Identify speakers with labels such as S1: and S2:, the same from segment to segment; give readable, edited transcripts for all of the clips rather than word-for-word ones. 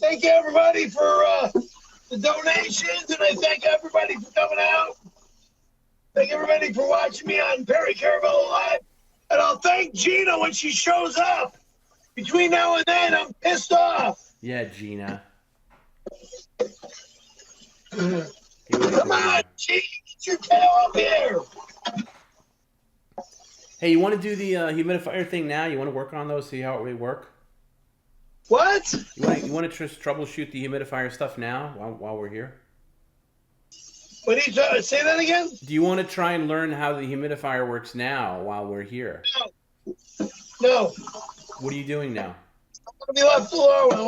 S1: thank you everybody for the donations, and I thank everybody for coming out. Thank everybody for watching me on Perry Caravello Live, and I'll thank Gina when she shows up. Between now and then, I'm pissed off.
S2: Yeah, Gina.
S1: Come on, Gina, get your tail up here.
S2: Hey, you want to do the humidifier thing now? You want to work on those, see how it would work?
S1: What?
S2: You want to just troubleshoot the humidifier stuff now while we're here?
S1: What do you say that again?
S2: Do you want to try and learn how the humidifier works now while we're here?
S1: No.
S2: What are you doing now?
S1: I'm going to be left alone. I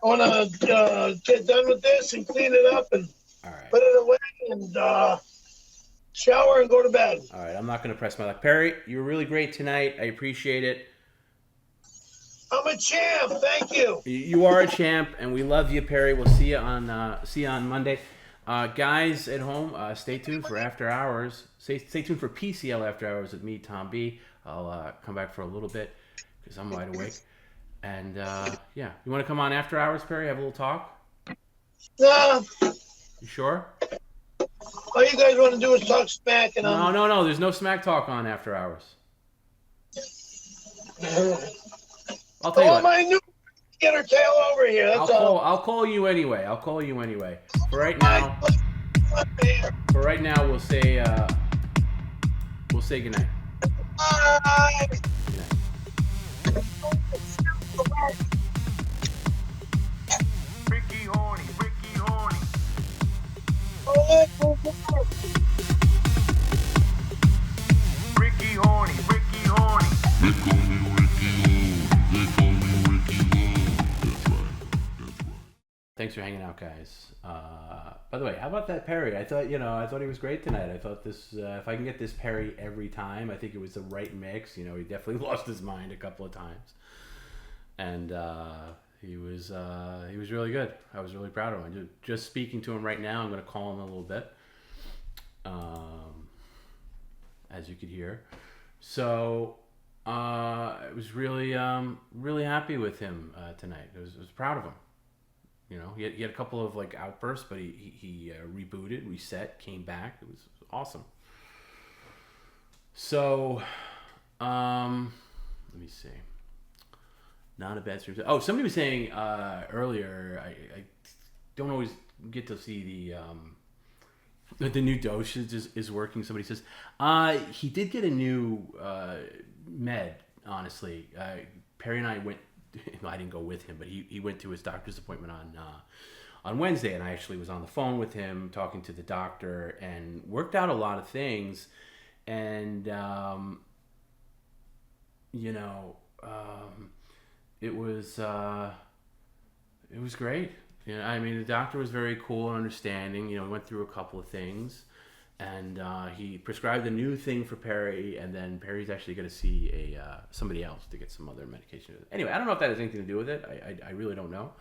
S1: want to get done with this and clean it up and put it away and shower and go to bed.
S2: All right, I'm not going to press my luck. Perry, you were really great tonight. I appreciate it.
S1: I'm a champ. Thank you.
S2: You are a champ, and we love you, Perry. We'll see you on Monday. Guys at home, stay tuned for After Hours. Stay tuned for PCL After Hours with me, TomB. I'll come back for a little bit because I'm wide awake. And yeah, you want to come on After Hours, Perry? Have a little talk?
S1: Nah.
S2: You sure?
S1: All you guys want to do is talk smack. And
S2: No. There's no smack talk on After Hours. I'll tell you what.
S1: My new get her tail over here. That's all.
S2: I'll call you anyway. For right now, we'll say goodnight.
S1: Bye.
S2: Good night.
S3: Ricky horny. Ricky horny.
S4: They call me Ricky. That's right.
S2: Thanks for hanging out, guys. By the way, how about that Perry? I thought he was great tonight. I thought this, if I can get this Perry every time, I think it was the right mix. He definitely lost his mind a couple of times, and he was really good. I was really proud of him. Just speaking to him right now, I'm going to call him a little bit, as you could hear. So I was really happy with him tonight. I was proud of him. He had a couple of outbursts, but he rebooted, reset, came back. It was awesome. So, let me see. Not a bad stream. Oh, somebody was saying earlier, I don't always get to see the new dosage is working. Somebody says he did get a new med. Honestly, Perry and I went. I didn't go with him, but he went to his doctor's appointment on Wednesday, and I actually was on the phone with him talking to the doctor and worked out a lot of things, and it was great. The doctor was very cool and understanding. We went through a couple of things. And he prescribed a new thing for Perry, and then Perry's actually going to see somebody else to get some other medication. Anyway, I don't know if that has anything to do with it. I really don't know.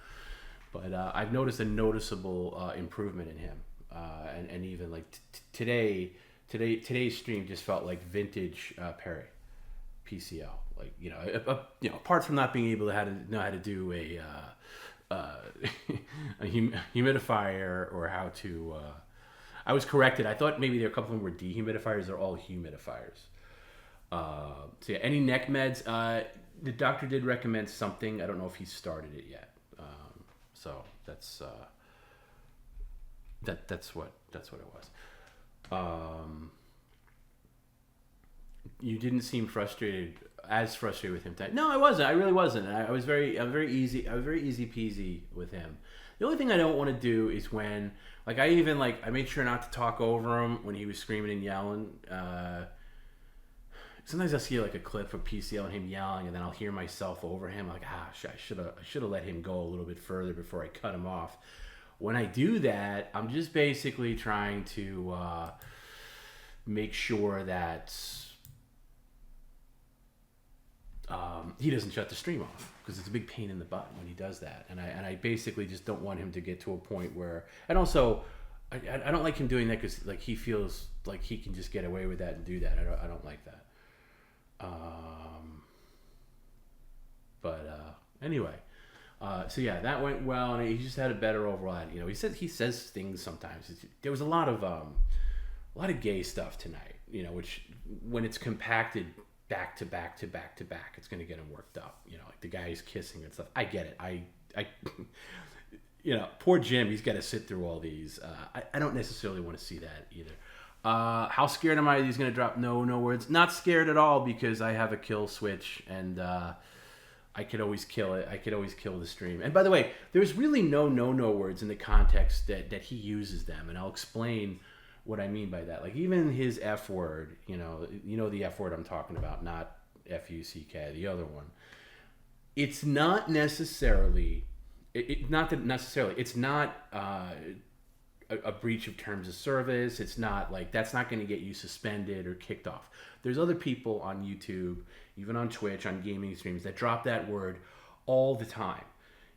S2: But I've noticed a noticeable improvement in him. And even today's stream just felt like vintage Perry, PCL. Apart from not being able to know how to do a humidifier or how to... I was corrected. I thought maybe there a couple of them were dehumidifiers. They're all humidifiers. So yeah, any neck meds? The doctor did recommend something. I don't know if he started it yet. So that's what it was. You didn't seem frustrated with him tonight. No, I wasn't. I really wasn't. I was very easy peasy with him. The only thing I don't want to do is when, I made sure not to talk over him when he was screaming and yelling. Sometimes I'll see a clip of PCL and him yelling, and then I'll hear myself over him. I should have let him go a little bit further before I cut him off. When I do that, I'm just basically trying to make sure that he doesn't shut the stream off, because it's a big pain in the butt when he does that, and I basically just don't want him to get to a point where, and also I don't like him doing that because he feels like he can just get away with that and do that. I don't like that. But anyway, So yeah, that went well, and he just had a better overall. He says things sometimes. There was a lot of gay stuff tonight. Which when it's compacted back to back to back to back, it's going to get him worked up. Like the guy is kissing and stuff. I get it. I poor Jim. He's got to sit through all these. I don't necessarily want to see that either. How scared am I that he's going to drop no words? Not scared at all, because I have a kill switch, and I could always kill it. I could always kill the stream. And by the way, there's really no words in the context that he uses them, and I'll explain what I mean by that. Like even his F word, the F word I'm talking about, not F-U-C-K, the other one. It's not necessarily, it's not a breach of terms of service. It's not like, that's not going to get you suspended or kicked off. There's other people on YouTube, even on Twitch, on gaming streams, that drop that word all the time.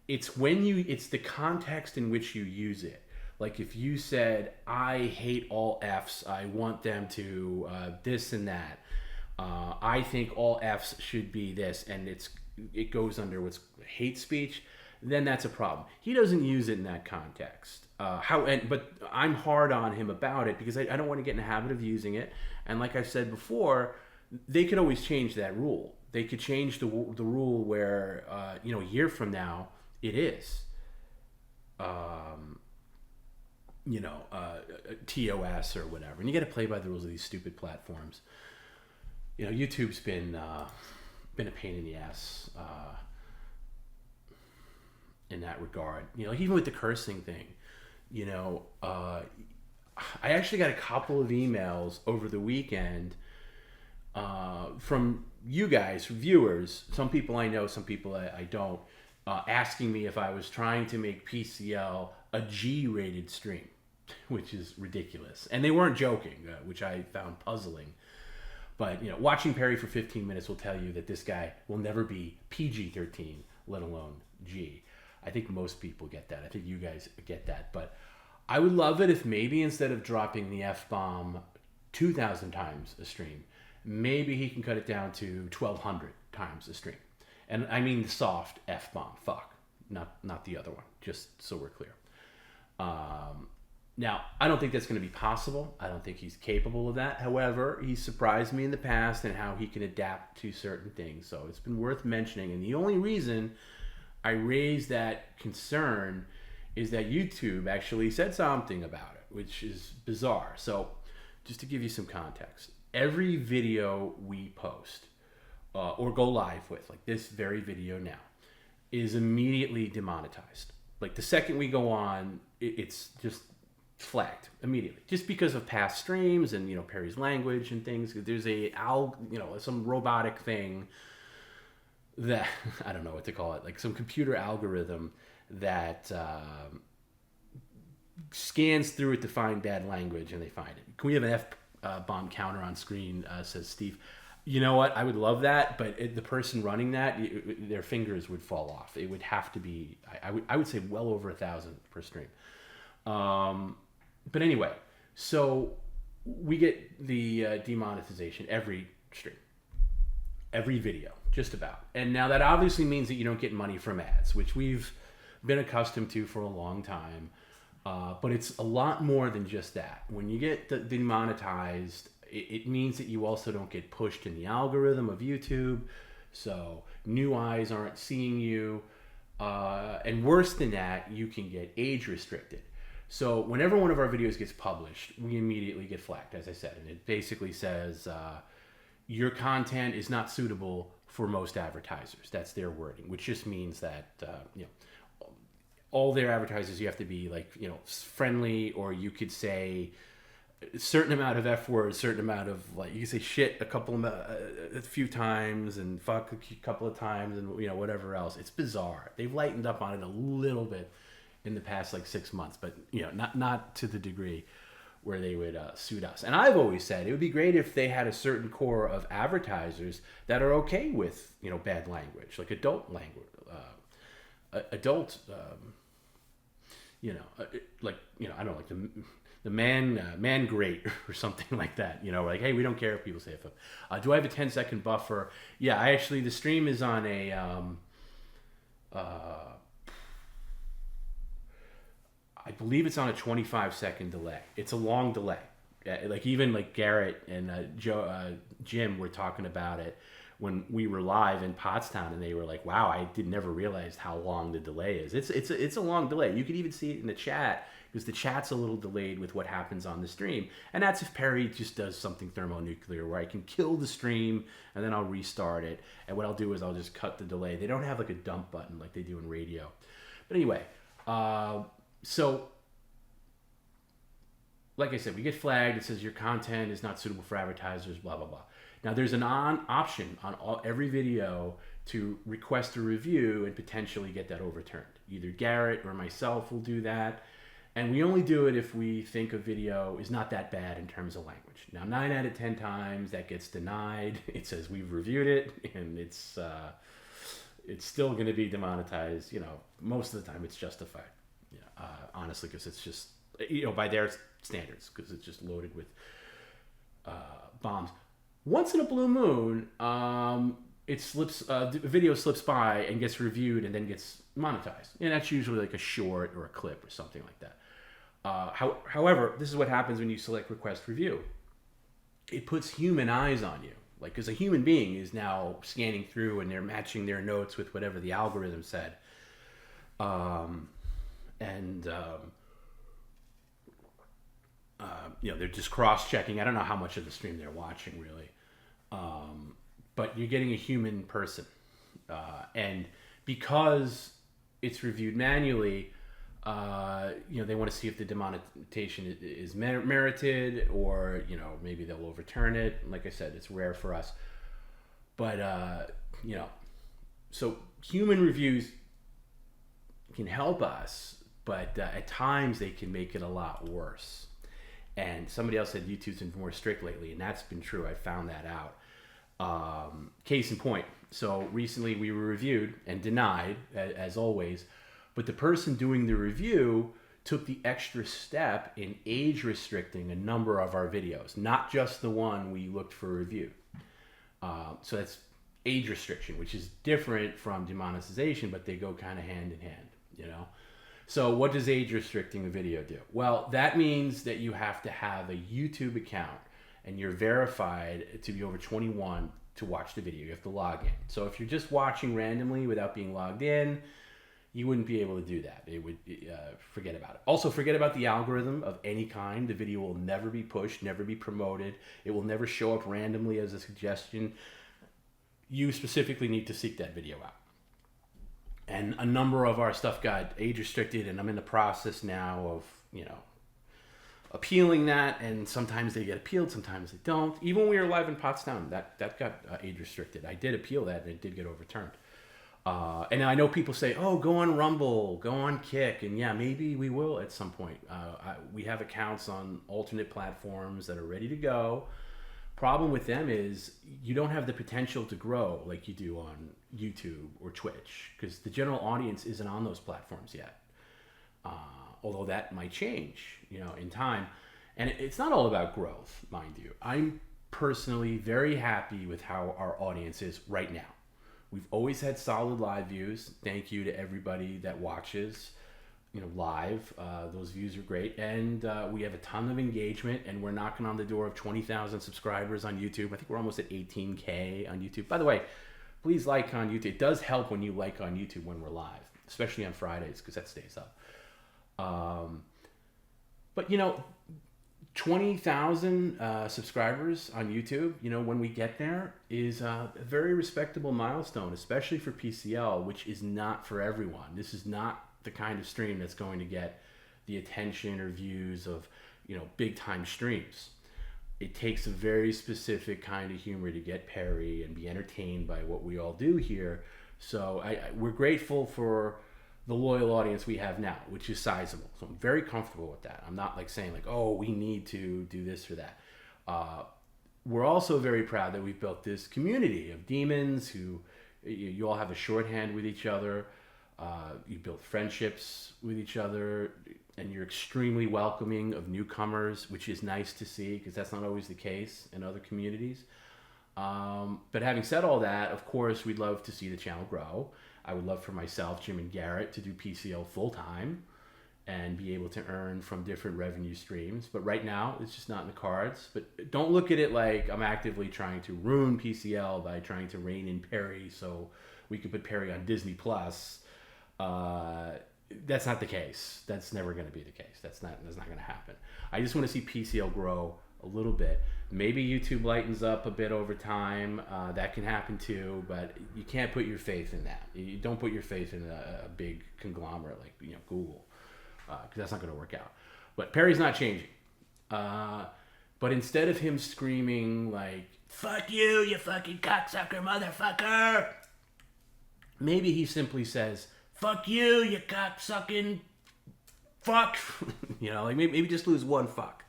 S2: It's the context in which you use it. Like if you said, I hate all Fs, I want them to this and that. I think all Fs should be this, and it goes under what's hate speech, then that's a problem. He doesn't use it in that context. But I'm hard on him about it, because I don't want to get in the habit of using it. And like I said before, they could always change that rule. They could change the rule where, a year from now, it is. TOS or whatever. And you got to play by the rules of these stupid platforms. YouTube's been a pain in the ass in that regard. Even with the cursing thing, I actually got a couple of emails over the weekend from you guys, viewers, some people I know, some people I don't, asking me if I was trying to make PCL a G-rated stream, which is ridiculous. And they weren't joking, which I found puzzling. But, watching Perry for 15 minutes will tell you that this guy will never be PG-13, let alone G. I think most people get that. I think you guys get that. But I would love it if maybe instead of dropping the F-bomb 2,000 times a stream, maybe he can cut it down to 1,200 times a stream. And I mean the soft F-bomb, fuck, not the other one, just so we're clear. Now, I don't think that's going to be possible. I don't think he's capable of that. However, he's surprised me in the past in how he can adapt to certain things. So it's been worth mentioning. And the only reason I raised that concern is that YouTube actually said something about it, which is bizarre. So just to give you some context, every video we post or go live with, like this very video now, is immediately demonetized. Like the second we go on, it's just flagged immediately, just because of past streams and Perry's language and things. There's some robotic thing that I don't know what to call it, like some computer algorithm that scans through it to find bad language, and they find it. Can we have an F-bomb counter on screen? Says Steve. You know what? I would love that, but the person running that, their fingers would fall off. It would have to be, I would say, well over 1,000 per stream. But anyway, so we get the demonetization every stream, every video, just about. And now that obviously means that you don't get money from ads, which we've been accustomed to for a long time. But it's a lot more than just that. When you get demonetized, it means that you also don't get pushed in the algorithm of YouTube. So new eyes aren't seeing you. And worse than that, you can get age restricted. So whenever one of our videos gets published, we immediately get flagged, as I said. And it basically says, your content is not suitable for most advertisers. That's their wording, which just means that, all their advertisers, you have to be friendly, or you could say a certain amount of F words, certain amount of you can say shit a few times and fuck a couple of times, and whatever else. It's bizarre. They've lightened up on it a little bit in the past 6 months, but not to the degree where they would suit us. And I've always said it would be great if they had a certain core of advertisers that are okay with bad language, like adult language, adult. I don't know, like the man great or something like that. Like, hey, we don't care if people say it. Do I have a 10-second buffer? Yeah, the stream is on a I believe it's on a 25-second delay. It's a long delay. Like even like Garrett and Jim were talking about it when we were live in Pottstown, and they were like, "Wow, I never realized how long the delay is." It's a long delay. You could even see it in the chat because the chat's a little delayed with what happens on the stream, and that's if Perry just does something thermonuclear where I can kill the stream and then I'll restart it. And what I'll do is I'll just cut the delay. They don't have like a dump button like they do in radio. But anyway, so. Like I said, we get flagged. It says your content is not suitable for advertisers, blah, blah, blah. Now, there's an option on every video to request a review and potentially get that overturned. Either Garrett or myself will do that. And we only do it if we think a video is not that bad in terms of language. Now, 9 out of 10 times that gets denied. It says we've reviewed it, and it's still going to be demonetized. You know, most of the time it's justified. Yeah, honestly, because it's just, by their standards, because it's just loaded with bombs. Once in a blue moon, it slips. The video slips by and gets reviewed and then gets monetized, and that's usually like a short or a clip or something like that. However, this is what happens when you select request review. It puts human eyes on you, like because a human being is now scanning through and they're matching their notes with whatever the algorithm said, they're just cross-checking. I don't know how much of the stream they're watching, really. But you're getting a human person. And because it's reviewed manually, they want to see if the demonetization is merited or, maybe they'll overturn it. Like I said, it's rare for us. But, so human reviews can help us, but at times they can make it a lot worse. And somebody else said YouTube's been more strict lately, and that's been true. I found that out. Case in point. So recently we were reviewed and denied, as always, but the person doing the review took the extra step in age restricting a number of our videos, not just the one we looked for review. So that's age restriction, which is different from demonetization, but they go kind of hand in hand, So what does age restricting a video do? Well, that means that you have to have a YouTube account and you're verified to be over 21 to watch the video. You have to log in. So if you're just watching randomly without being logged in, you wouldn't be able to do that. It would forget about it. Also, forget about the algorithm of any kind. The video will never be pushed, never be promoted. It will never show up randomly as a suggestion. You specifically need to seek that video out. And a number of our stuff got age restricted, and I'm in the process now of, appealing that. And sometimes they get appealed, sometimes they don't. Even when we were live in Pottstown, that got age restricted. I did appeal that, and it did get overturned. And I know people say, "Oh, go on Rumble, go on Kick," and yeah, maybe we will at some point. We have accounts on alternate platforms that are ready to go. Problem with them is you don't have the potential to grow like you do on YouTube or Twitch because the general audience isn't on those platforms yet. Although that might change, in time. And it's not all about growth, mind you. I'm personally very happy with how our audience is right now. We've always had solid live views. Thank you to everybody that watches, live. Those views are great. And we have a ton of engagement, and we're knocking on the door of 20,000 subscribers on YouTube. I think we're almost at 18K on YouTube. By the way, please like on YouTube. It does help when you like on YouTube when we're live, especially on Fridays, because that stays up. But 20,000 subscribers on YouTube, when we get there, is a very respectable milestone, especially for PCL, which is not for everyone. This is not the kind of stream that's going to get the attention or views of, big time streams. It takes a very specific kind of humor to get Perry and be entertained by what we all do here. So we're grateful for the loyal audience we have now, which is sizable. So I'm very comfortable with that. I'm not saying oh, we need to do this or that. We're also very proud that we've built this community of demons who you all have a shorthand with each other. You build friendships with each other, and you're extremely welcoming of newcomers, which is nice to see because that's not always the case in other communities. But having said all that, of course, we'd love to see the channel grow. I would love for myself, Jim, and Garrett to do PCL full time. and be able to earn from different revenue streams. But right now, it's just not in the cards. But don't look at it like I'm actively trying to ruin PCL by trying to rein in Perry so we could put Perry on Disney Plus. That's not the case. That's never going to be the case. That's not going to happen. I just want to see PCL grow a little bit. Maybe YouTube lightens up a bit over time. That can happen too, but you can't put your faith in that. You don't put your faith in a big conglomerate like Google, because that's not going to work out. But Perry's not changing. But instead of him screaming like "fuck you, you fucking cocksucker motherfucker," maybe he simply says "fuck you, you cocksucking fuck." Like maybe just lose one fuck.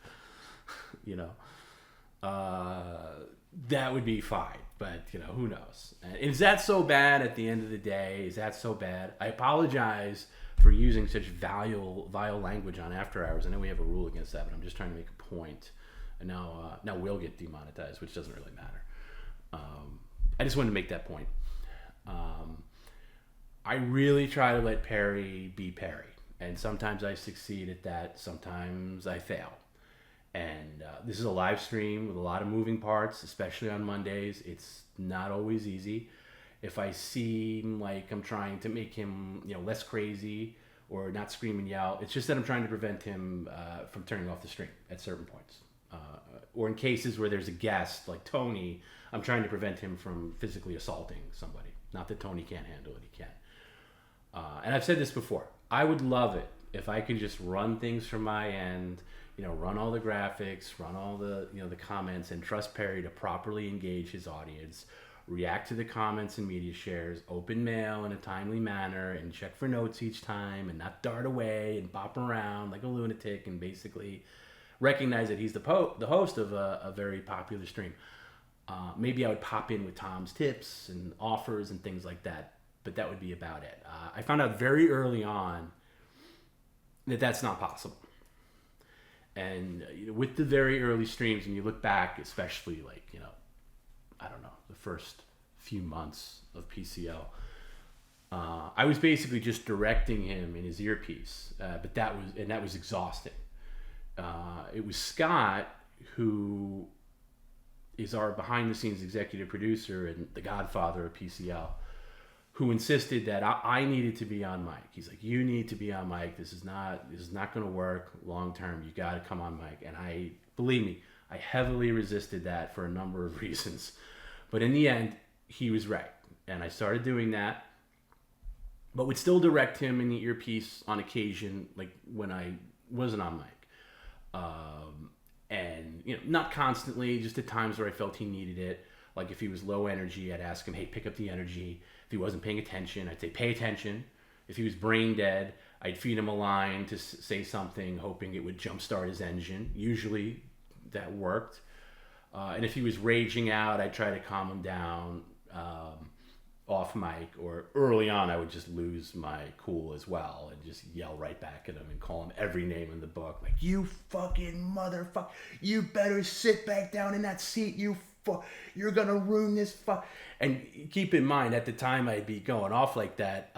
S2: That would be fine. But who knows? And is that so bad at the end of the day? Is that so bad? I apologize for using such vile language on After Hours. I know we have a rule against that, but I'm just trying to make a point. And now we'll get demonetized, which doesn't really matter. I just wanted to make that point. I really try to let Perry be Perry. And sometimes I succeed at that. Sometimes I fail. And this is a live stream with a lot of moving parts, especially on Mondays. It's not always easy. If I seem like I'm trying to make him, less crazy or not scream and yell, it's just that I'm trying to prevent him from turning off the stream at certain points. Or in cases where there's a guest like Tony, I'm trying to prevent him from physically assaulting somebody. Not that Tony can't handle it, he can. And I've said this before. I would love it if I could just run things from my end, run all the graphics, run all the, the comments, and trust Perry to properly engage his audience, react to the comments and media shares, open mail in a timely manner, and check for notes each time, and not dart away and bop around like a lunatic, and basically recognize that he's the host of a very popular stream. Maybe I would pop in with Tom's tips and offers and things like that, but that would be about it. I found out very early on that that's not possible. And with the very early streams, and you look back, especially the first few months of PCL, I was basically just directing him in his earpiece, but that was exhausting. It was Scott, who is our behind-the-scenes executive producer and the godfather of PCL, who insisted that I needed to be on mic. He's like, "You need to be on mic. This is not going to work long term. You got to come on mic." And believe me, I heavily resisted that for a number of reasons. But in the end, he was right. And I started doing that, but would still direct him in the earpiece on occasion, like when I wasn't on mic. And not constantly, just at times where I felt he needed it. Like if he was low energy, I'd ask him, "Hey, pick up the energy." If he wasn't paying attention, I'd say, "Pay attention." If he was brain dead, I'd feed him a line to say something, hoping it would jumpstart his engine. Usually that worked. And if he was raging out, I'd try to calm him down off mic, or early on, I would just lose my cool as well and just yell right back at him and call him every name in the book. Like, "You fucking motherfucker, you better sit back down in that seat, you're gonna ruin this fuck." And keep in mind, at the time I'd be going off like that,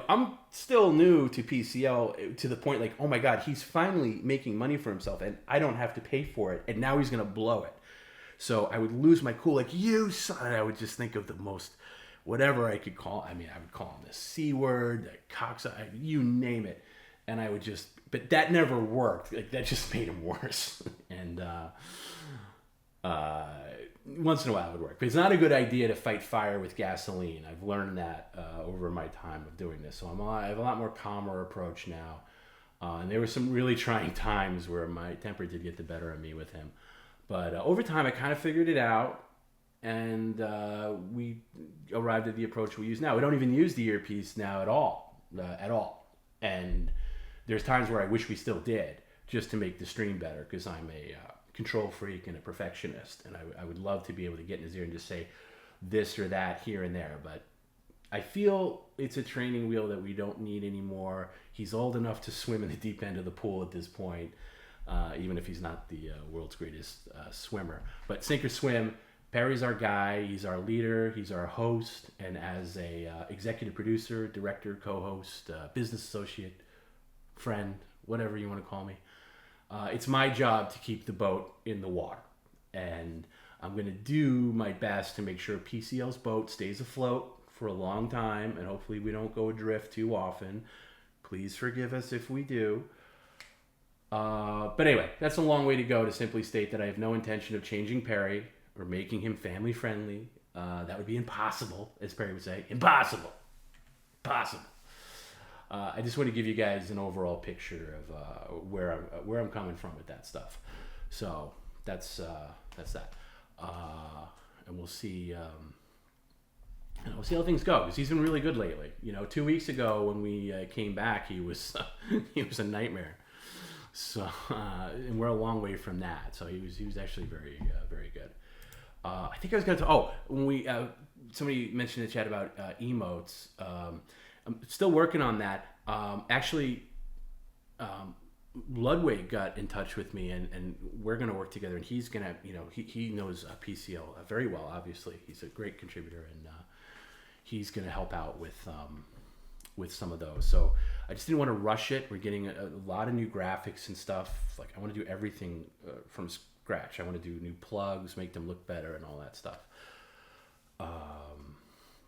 S2: I'm still new to PCL to the point like, oh my God, he's finally making money for himself and I don't have to pay for it, and now he's gonna blow it. So I would lose my cool, like, "You son," I would just think of the most, whatever I could call, I would call him the C word, the cocks, you name it. And I would just, but that never worked. Like, that just made him worse. And once in a while it would work. But it's not a good idea to fight fire with gasoline. I've learned that over my time of doing this. So I have a lot more calmer approach now. And there were some really trying times where my temper did get the better of me with him. But over time, I kind of figured it out. And we arrived at the approach we use now. We don't even use the earpiece now at all. And there's times where I wish we still did, just to make the stream better, because I'm a control freak and a perfectionist. And I would love to be able to get in his ear and just say this or that here and there. But I feel it's a training wheel that we don't need anymore. He's old enough to swim in the deep end of the pool at this point, even if he's not the world's greatest swimmer. But sink or swim, Perry's our guy. He's our leader. He's our host. And as a executive producer, director, co-host, business associate, friend, whatever you want to call me. It's my job to keep the boat in the water. And I'm going to do my best to make sure PCL's boat stays afloat for a long time. And hopefully we don't go adrift too often. Please forgive us if we do. But anyway, that's a long way to go to simply state that I have no intention of changing Perry or making him family friendly. That would be impossible, as Perry would say. Impossible. Possible. I just want to give you guys an overall picture of where I'm coming from with that stuff. So that's that. And we'll see. We'll see how things go, because he's been really good lately. 2 weeks ago when we came back, he was a nightmare. So and we're a long way from that. So he was actually very very good. I think I was going to. When we somebody mentioned in the chat about emotes. I'm still working on that. Ludwig got in touch with me, and we're going to work together. And he's going to, he knows PCL very well. Obviously, he's a great contributor, and he's going to help out with some of those. So I just didn't want to rush it. We're getting a lot of new graphics and stuff. Like, I want to do everything from scratch. I want to do new plugs, make them look better, and all that stuff.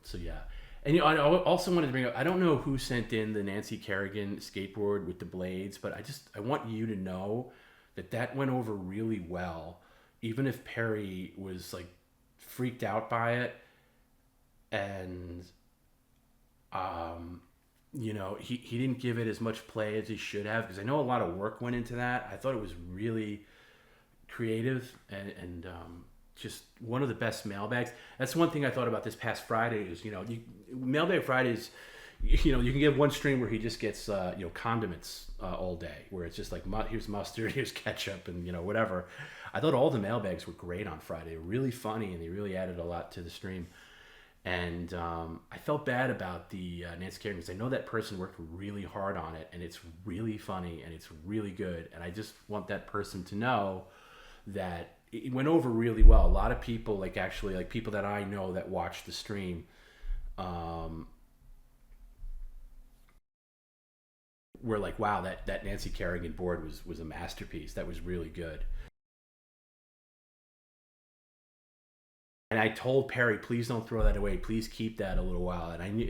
S2: So yeah. And I also wanted to bring up, I don't know who sent in the Nancy Kerrigan skateboard with the blades, but I want you to know that went over really well, even if Perry was like freaked out by it. And he didn't give it as much play as he should have, because I know a lot of work went into that. I thought it was really creative and just one of the best mailbags. That's one thing I thought about this past Friday is, Mailbag Fridays, you can get one stream where he just gets, condiments all day, where it's just like, here's mustard, here's ketchup, and, whatever. I thought all the mailbags were great on Friday. They were really funny, and they really added a lot to the stream. And I felt bad about the Nancy Kerrigan, because I know that person worked really hard on it, and it's really funny, and it's really good. And I just want that person to know that it went over really well. A lot of people, like people that I know that watch the stream, were like, wow, that Nancy Kerrigan board was a masterpiece. That was really good. And I told Perry, please don't throw that away. Please keep that a little while. And I knew,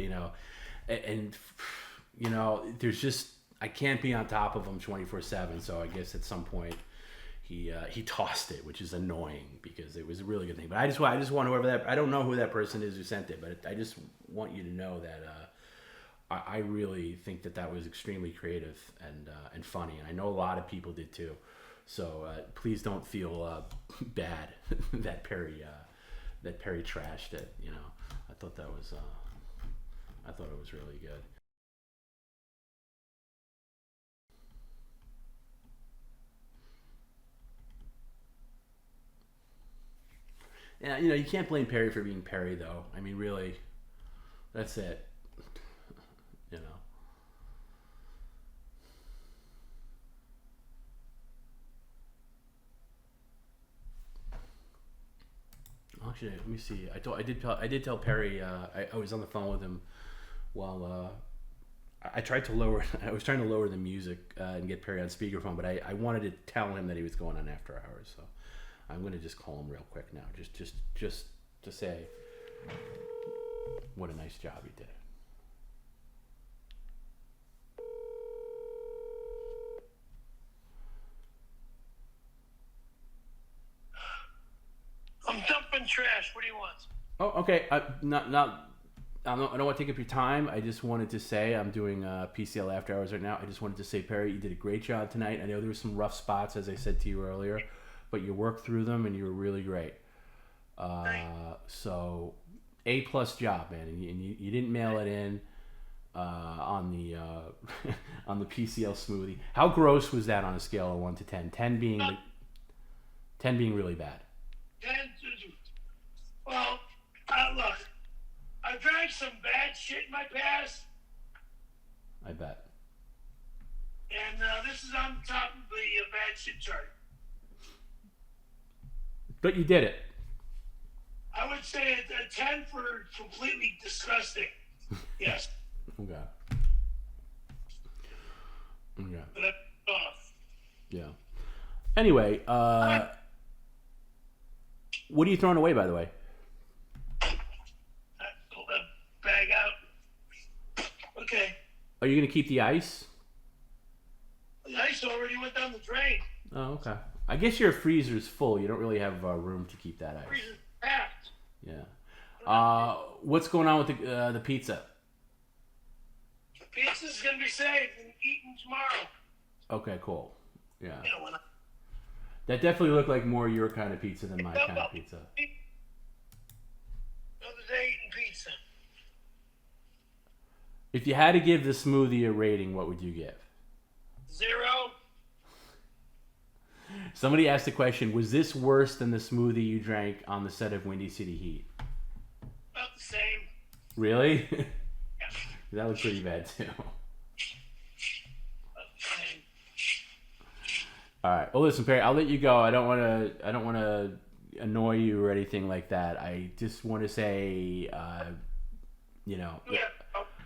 S2: there's just, I can't be on top of him 24/7. So I guess at some point, he tossed it, which is annoying, because it was a really good thing. But I just want whoever I don't know who that person is who sent it, but I just want you to know that I really think that was extremely creative and funny, and I know a lot of people did too. So please don't feel bad that Perry trashed it. I thought it was really good. Yeah, you can't blame Perry for being Perry, though. I mean, really, that's it. Actually, let me see. I did tell Perry. I was on the phone with him while I tried to lower. I was trying to lower the music and get Perry on speakerphone, but I wanted to tell him that he was going on After Hours, so I'm going to just call him real quick now, just to say what a nice job he did.
S1: I'm dumping trash. What do you want?
S2: Oh, okay. I don't want to take up your time. I just wanted to say I'm doing PCL After Hours right now. I just wanted to say, Perry, you did a great job tonight. I know there were some rough spots, as I said to you earlier, but you worked through them and you were really great. So A+ job, man. And you didn't mail it in on the on the PCL smoothie. How gross was that on a scale of 1 to 10? 10 being really bad.
S1: 10 well, look, I've drank some bad shit in my past.
S2: I bet.
S1: And this is on top of the bad shit chart.
S2: But you did it.
S1: I would say a 10 for completely disgusting. Yes.
S2: Okay. Yeah.
S1: But I'm off.
S2: Yeah. Anyway, what are you throwing away, by the way?
S1: I pulled that bag out. Okay.
S2: Are you going to keep the ice?
S1: The ice already went down the drain.
S2: Oh, okay. I guess your freezer's full. You don't really have room to keep that ice.
S1: Freezer's packed.
S2: Yeah. What's going on with the pizza?
S1: The pizza's gonna be saved and eaten tomorrow.
S2: Okay, cool. Yeah.
S1: You know, when I
S2: That definitely looked like more your kind of pizza than my kind of pizza.
S1: Another day eating pizza.
S2: If you had to give the smoothie a rating, what would you give?
S1: 0.
S2: Somebody asked the question, was this worse than the smoothie you drank on the set of Windy City Heat?
S1: About the same.
S2: Really?
S1: Yeah.
S2: That looked pretty bad too.
S1: About the same.
S2: All right. Well, listen, Perry, I'll let you go. I don't want to annoy you or anything like that. I just want to say,
S1: Yeah.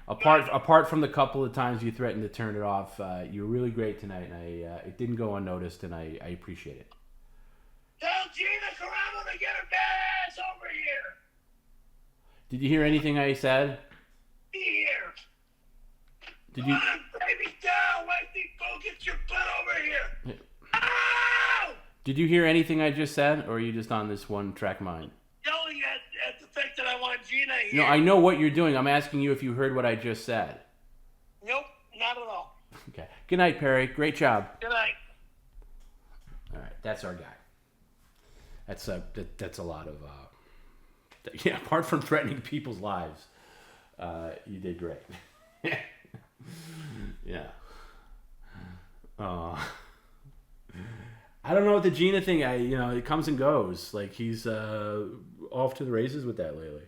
S2: apart from the couple of times you threatened to turn it off, you were really great tonight, and it didn't go unnoticed, and I appreciate it.
S1: Tell Gina Caravello to get her ass over here.
S2: Did you hear anything I said?
S1: Be here.
S2: Did
S1: Come
S2: you?
S1: on, baby, down. Wifey, go get your butt over here. Ow!
S2: Did you hear anything I just said, or are you just on this one track mind?
S1: Yelling at the fact that I want Gina here.
S2: No, I know what you're doing. I'm asking you if you heard what I just said.
S1: Nope, not at all.
S2: Okay. Good night, Perry. Great job.
S1: Good night.
S2: All right, that's our guy. That's a lot of. Yeah, apart from threatening people's lives, you did great. Yeah. I don't know what the Gina thing. It comes and goes. Like he's off to the races with that lately.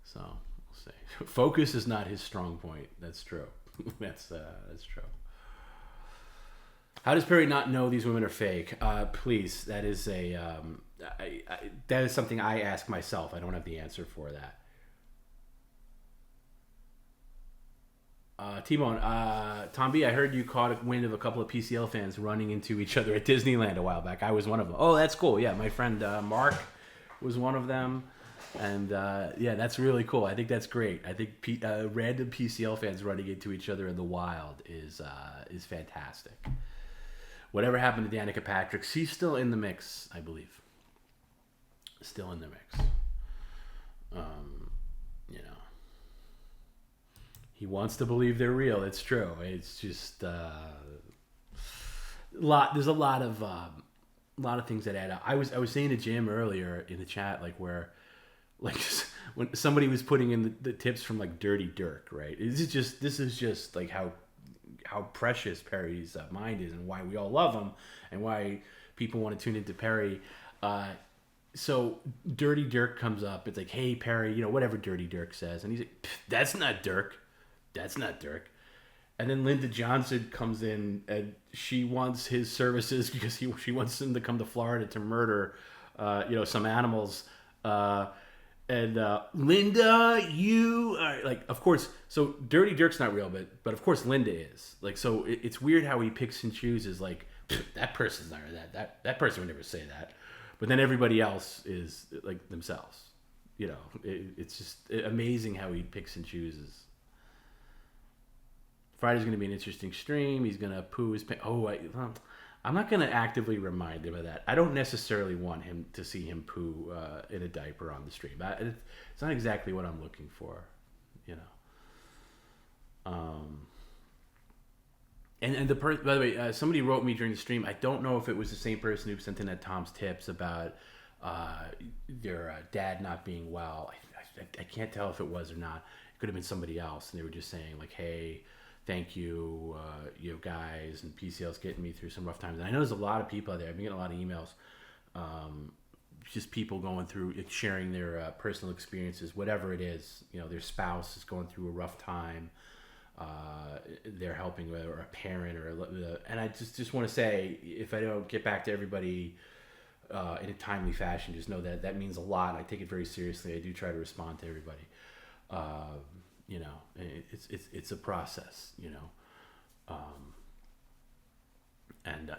S2: So we'll see. Focus is not his strong point. That's true. That's true. How does Perry not know these women are fake? Please, that is that is something I ask myself. I don't have the answer for that. T-Bone, TomB, I heard you caught wind of a couple of PCL fans running into each other at Disneyland a while back. I was one of them. Oh, that's cool. Yeah, my friend Mark was one of them. And yeah, that's really cool. I think that's great. I think random PCL fans running into each other in the wild is fantastic. Whatever happened to Danica Patrick? She's still in the mix, I believe. Still in the mix. He wants to believe they're real. It's true. It's just there's a lot of things that add up. I was saying to Jim earlier in the chat, when somebody was putting in the tips from like Dirty Dirk, right? This is just like how precious Perry's mind is, and why we all love him, and why people want to tune into Perry. So Dirty Dirk comes up. It's like, hey Perry, whatever Dirty Dirk says, and he's like, that's not Dirk. That's not Dirk. And then Linda Johnson comes in, and she wants his services because she wants him to come to Florida to murder, some animals. And Linda, you are like, of course. So Dirty Dirk's not real, but of course Linda is. Like, so it's weird how he picks and chooses. Like, that person's not that person would never say that. But then everybody else is like themselves. It's just amazing how he picks and chooses. Friday's going to be an interesting stream. He's going to poo his pants. I'm not going to actively remind him of that. I don't necessarily want him to see him poo in a diaper on the stream. It's not exactly what I'm looking for, And by the way, somebody wrote me during the stream. I don't know if it was the same person who sent in at Tom's tips about their dad not being well. I can't tell if it was or not. It could have been somebody else, and they were just saying like, "Hey, thank you, guys, and PCL's getting me through some rough times." And I know there's a lot of people out there. I've been getting a lot of emails, just people going through, sharing their personal experiences, whatever it is. Their spouse is going through a rough time. They're helping with, or a parent, and I just want to say, if I don't get back to everybody in a timely fashion, just know that means a lot. I take it very seriously. I do try to respond to everybody. it's a process, and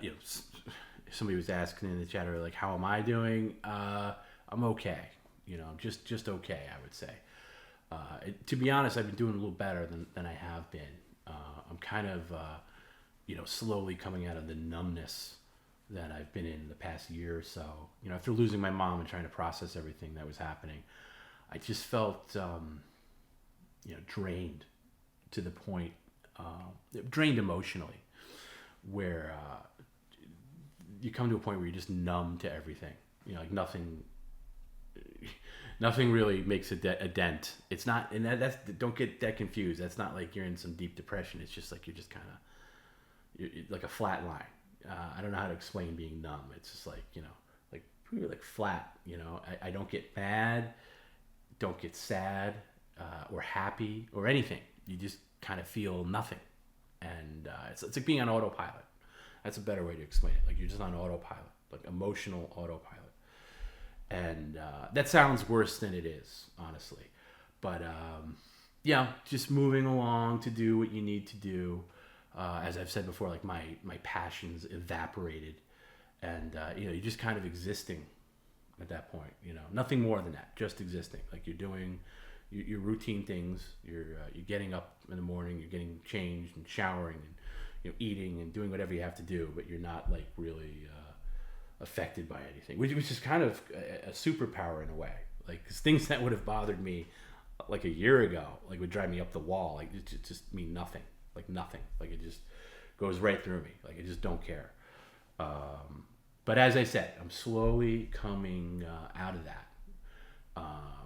S2: somebody was asking in the chat earlier, like, how am I doing? I'm okay. I'm just okay, I would say. To be honest, I've been doing a little better than I have been. I'm kind of, slowly coming out of the numbness that I've been in the past year or so. After losing my mom and trying to process everything that was happening, I just felt, drained to the point, drained emotionally, where you come to a point where you're just numb to everything. Like nothing really makes a dent. It's not, and that's, don't get that confused. That's not like you're in some deep depression. It's just like you're just kind of, you're like a flat line. I don't know how to explain being numb. It's just like, like flat. I don't get mad, don't get sad, or happy or anything. You just kind of feel nothing, and it's like being on autopilot. That's a better way to explain it. Like you're just on autopilot, like emotional autopilot. And that sounds worse than it is, honestly. But just moving along to do what you need to do. As I've said before, like my passions evaporated, and you're just kind of existing at that point. Nothing more than that, just existing. Like you're doing your routine things. You're getting up in the morning. You're getting changed and showering and eating and doing whatever you have to do. But you're not like really affected by anything, which is kind of a superpower in a way. Like 'cause things that would have bothered me like a year ago, like would drive me up the wall. Like it just mean nothing. Like nothing. Like it just goes right through me. Like I just don't care. But as I said, I'm slowly coming out of that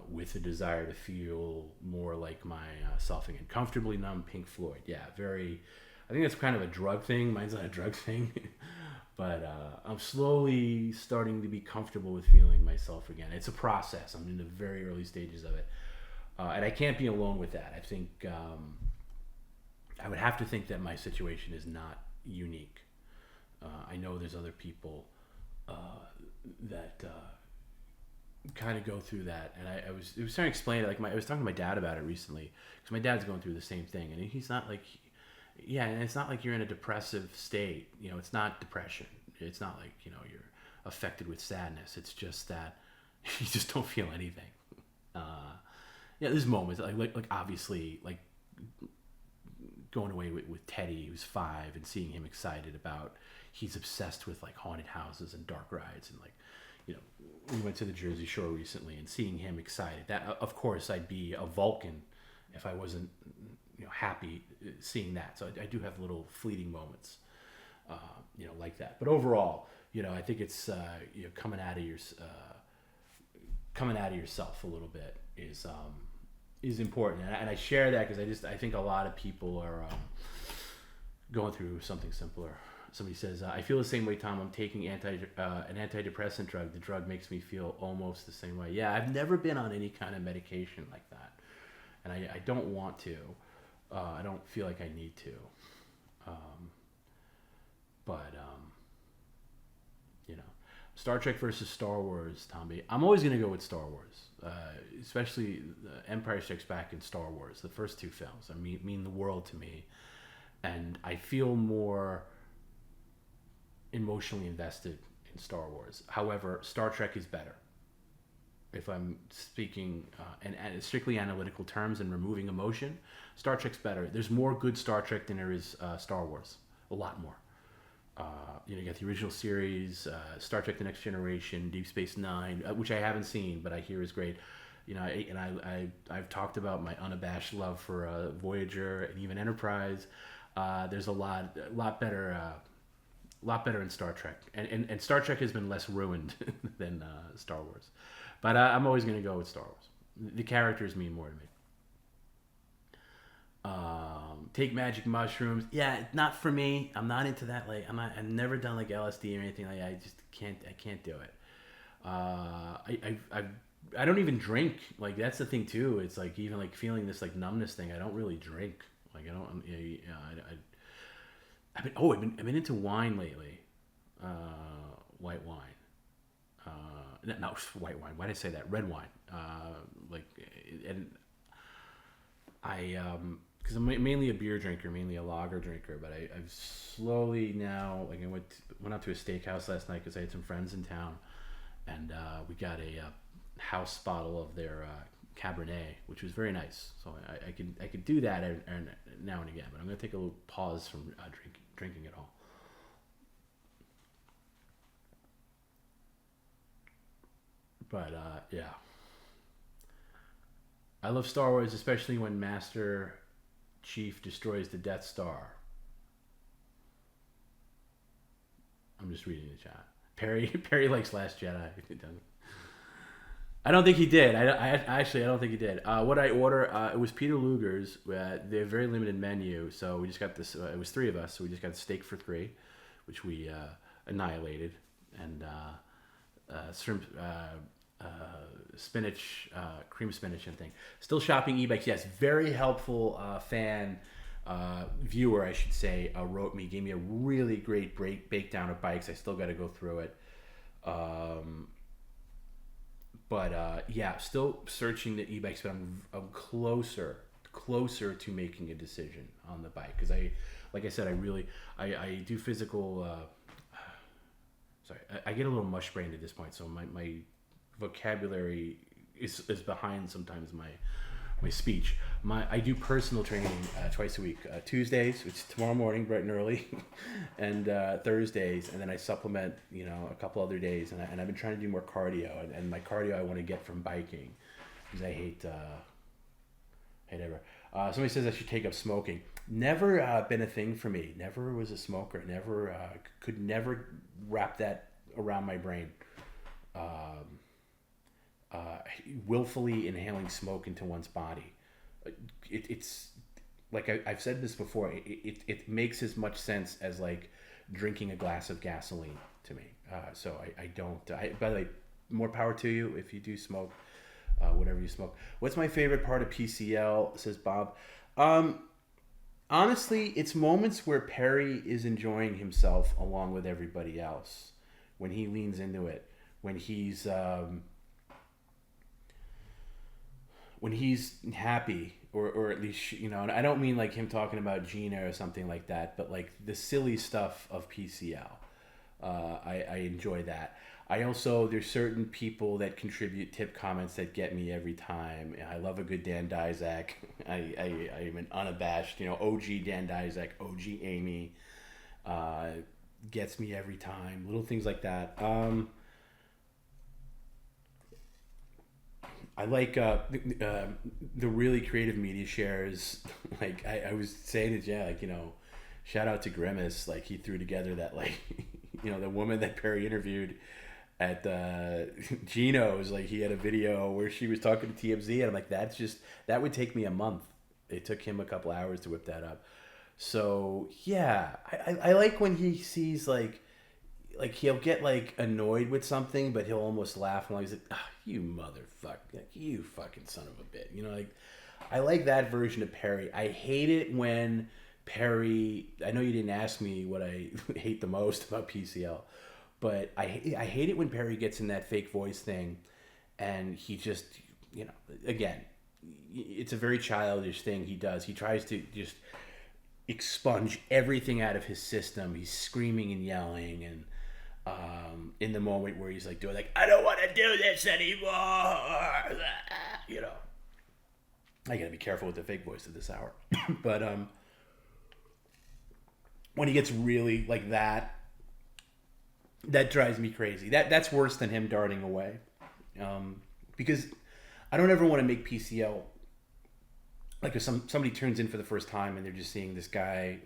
S2: with a desire to feel more like myself again. Comfortably numb, Pink Floyd. Yeah, very. I think that's kind of a drug thing. Mine's not a drug thing. But I'm slowly starting to be comfortable with feeling myself again. It's a process. I'm in the very early stages of it. And I can't be alone with that. I think I would have to think that my situation is not unique. I know there's other people that kind of go through that. And I was trying to explain it. Like I was talking to my dad about it recently. Because my dad's going through the same thing. And he's not like... Yeah, and it's not like you're in a depressive state. It's not depression. It's not like, you're affected with sadness. It's just that you just don't feel anything. There's moments, like obviously, like going away with Teddy, who's 5, and seeing him excited about, he's obsessed with, like, haunted houses and dark rides. And, like, we went to the Jersey Shore recently, and seeing him excited. That, of course, I'd be a Vulcan if I wasn't... happy seeing that. So I do have little fleeting moments, like that. But overall, I think it's coming out of yourself a little bit is important, and I share that because I think a lot of people are going through something similar. Somebody says, I feel the same way, Tom. I'm taking an antidepressant drug. The drug makes me feel almost the same way. Yeah, I've never been on any kind of medication like that, and I don't want to. I don't feel like I need to. Star Trek versus Star Wars, TomB. I'm always going to go with Star Wars, especially Empire Strikes Back and Star Wars. The first 2 films mean the world to me, and I feel more emotionally invested in Star Wars. However, Star Trek is better. If I'm speaking in strictly analytical terms and removing emotion, Star Trek's better. There's more good Star Trek than there is Star Wars. A lot more. You got the original series, Star Trek: The Next Generation, Deep Space Nine, which I haven't seen, but I hear is great. I've talked about my unabashed love for Voyager and even Enterprise. There's a lot better in Star Trek, and Star Trek has been less ruined than Star Wars. But I'm always going to go with Star Wars. The characters mean more to me. Take magic mushrooms. Yeah, not for me. I'm not into that. Like, I've never done like LSD or anything like that. I just can't. I can't do it. I don't even drink. Like, that's the thing too. It's like even like feeling this like numbness thing. I don't really drink. Like I don't. I've been into wine lately. White wine. No, white wine. Why did I say that? Red wine. And because I'm mainly a beer drinker, mainly a lager drinker, but I've slowly now, like I went out to a steakhouse last night because I had some friends in town, and we got a house bottle of their Cabernet, which was very nice. So I could do that now and again, but I'm gonna take a little pause from drinking it all. But yeah, I love Star Wars, especially when Master Chief destroys the Death Star. I'm just reading the chat. Perry likes Last Jedi. He doesn't. I don't think he did. I don't think he did. What I order, it was Peter Luger's. They have a very limited menu, so we just got this. It was 3 of us, so we just got steak for 3, which we annihilated, and shrimp, spinach, cream spinach and thing. Still shopping e-bikes. Yes, very helpful fan, viewer, I should say, wrote me, gave me a really great breakdown of bikes. I still got to go through it. But yeah, still searching the e-bikes, but I'm closer to making a decision on the bike because like I said, I do physical. Sorry, I get a little mush brained at this point, so my vocabulary is behind sometimes my speech. I do personal training twice a week. Tuesdays, it's tomorrow morning, bright and early, and Thursdays, and then I supplement, a couple other days, and I've been trying to do more cardio, and my cardio I want to get from biking, because I hate ever. Somebody says I should take up smoking. Never been a thing for me. Never was a smoker. Never could never wrap that around my brain. Willfully inhaling smoke into one's body. It's like I've said this before. It makes as much sense as like drinking a glass of gasoline to me. So I don't. By the way, more power to you if you do smoke, whatever you smoke. What's my favorite part of PCL? Says Bob. Honestly, it's moments where Perry is enjoying himself along with everybody else. When he leans into it. When he's happy, or at least, and I don't mean like him talking about Gina or something like that, but like the silly stuff of PCL. I enjoy that. I also, there's certain people that contribute tip comments that get me every time. I love a good Dan Dizak. I am an unabashed, OG Dan Dizak, OG Amy, gets me every time. Little things like that. I like the really creative media shares. Like I was saying to Jay, shout out to Grimace. Like he threw together that the woman that Perry interviewed at Gino's. Like he had a video where she was talking to TMZ, and I'm like, that would take me a month. It took him a couple hours to whip that up. So yeah, I like when he sees like he'll get like annoyed with something, but he'll almost laugh and he's like, oh, you motherfucker, you fucking son of a bitch. I like that version of Perry. I hate it when Perry, I know you didn't ask me what I hate the most about PCL, but I hate it when Perry gets in that fake voice thing and he just, again, it's a very childish thing he does. He tries to just expunge everything out of his system. He's screaming and yelling, and in the moment where he's like doing I don't want to do this anymore. I gotta be careful with the fake voice at this hour. But when he gets really like that drives me crazy. That's worse than him darting away. Because I don't ever want to make PCL like if somebody turns in for the first time and they're just seeing this guy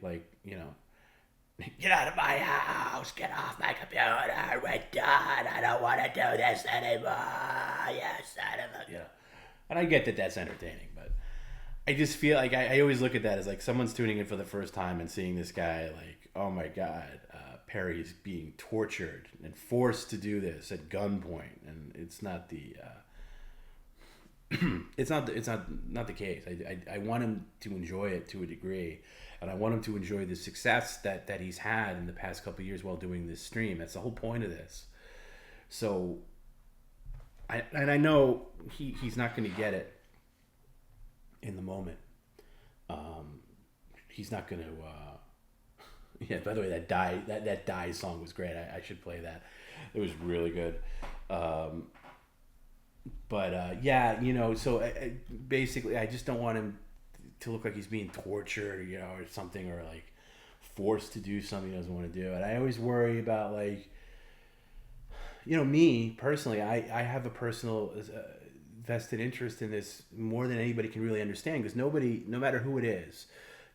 S2: get out of my house, get off my computer, we're done, I don't want to do this anymore, yes, and I get that that's entertaining, but I just feel like I always look at that as like someone's tuning in for the first time and seeing this guy like, oh my god, Perry's being tortured and forced to do this at gunpoint, and it's not the it's not the case. I want him to enjoy it to a degree, and I want him to enjoy the success that he's had in the past couple of years while doing this stream. That's the whole point of this. So, I know he's not going to get it in the moment, he's not going to. Yeah. By the way, that die song was great. I should play that. It was really good. Yeah, so basically, I just don't want him to look like he's being tortured, or something, or like forced to do something he doesn't want to do. And I always worry about, like, me personally, I have a personal vested interest in this more than anybody can really understand, because nobody, no matter who it is,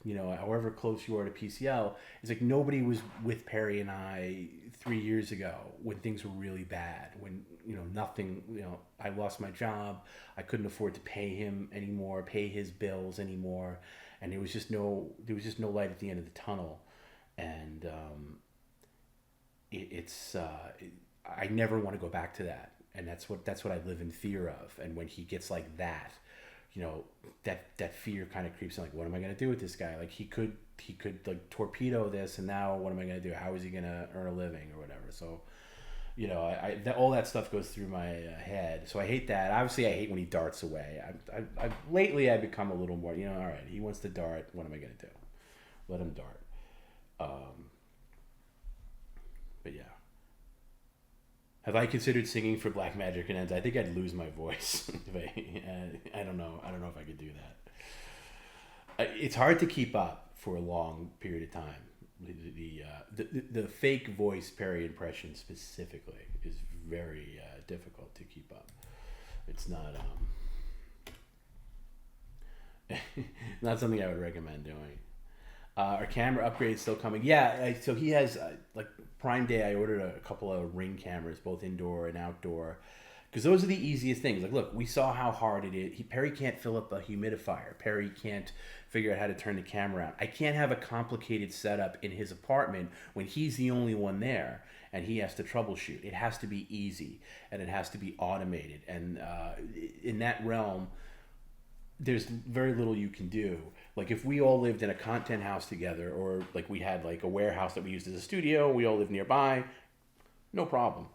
S2: however close you are to PCL, it's like nobody was with Perry and I 3 years ago when things were really bad, when, nothing, I lost my job, I couldn't afford to pay him anymore, pay his bills anymore, and there was just no light at the end of the tunnel. And I never want to go back to that, and that's what I live in fear of. And when he gets like that, that fear kind of creeps in, like, what am I going to do with this guy? Like, he could like torpedo this, and now what am I going to do? How is he going to earn a living or whatever? So, all that stuff goes through my head. So I hate that. Obviously, I hate when he darts away. Lately I've become a little more, all right, he wants to dart. What am I going to do? Let him dart. But yeah. Have I considered singing for Black Magic and Ends? I think I'd lose my voice. I don't know. I don't know if I could do that. It's hard to keep up for a long period of time. The fake voice Perry impression specifically is very difficult to keep up. It's not not something I would recommend doing. Our camera upgrade is still coming. Yeah, so he has like Prime Day. I ordered a couple of Ring cameras, both indoor and outdoor, because those are the easiest things. Like, look, we saw how hard it is. Perry can't fill up a humidifier. Perry can't figure out how to turn the camera on. I can't have a complicated setup in his apartment when he's the only one there and he has to troubleshoot. It has to be easy, and it has to be automated. And in that realm, there's very little you can do. Like, if we all lived in a content house together, or like we had like a warehouse that we used as a studio, we all lived nearby, no problem.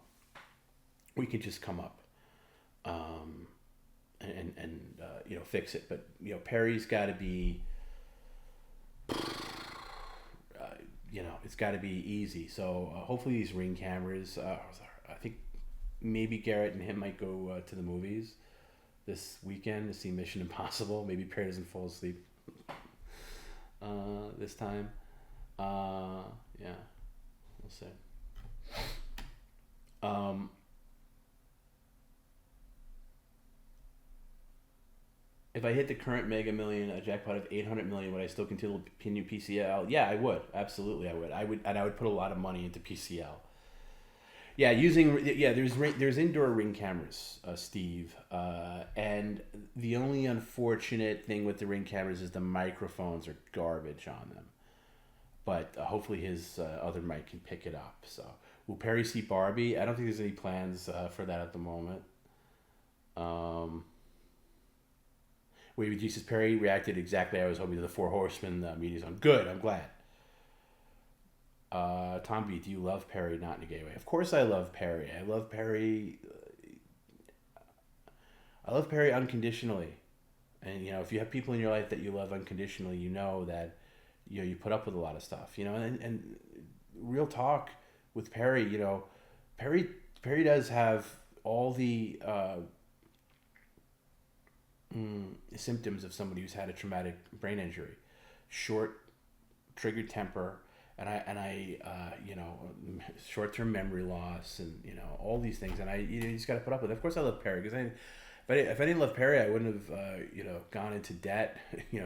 S2: We could just come up and fix it. But Perry's got to be, it's got to be easy. So hopefully these Ring cameras. I think maybe Garrett and him might go to the movies this weekend to see Mission Impossible. Maybe Perry doesn't fall asleep this time. Yeah, we'll see. If I hit the current Mega Million, a jackpot of 800 million, would I still continue PCL? Yeah, I would. Absolutely, I would. And I would put a lot of money into PCL. Yeah, there's indoor Ring cameras, Steve, and the only unfortunate thing with the Ring cameras is the microphones are garbage on them. But hopefully his other mic can pick it up. So, will Perry see Barbie? I don't think there's any plans for that at the moment. Wait, Jesus, Perry reacted exactly how I was hoping to the Four Horsemen media zone. Good, I'm glad. TomB, do you love Perry? Not in a gay way. Of course I love Perry. I love Perry unconditionally. And, if you have people in your life that you love unconditionally, you know that, you put up with a lot of stuff, and real talk with Perry, Perry does have all the symptoms of somebody who's had a traumatic brain injury, short triggered temper, and I short-term memory loss, and all these things, and you just got to put up with it. Of course I love Perry, because if I didn't love Perry, I wouldn't have gone into debt,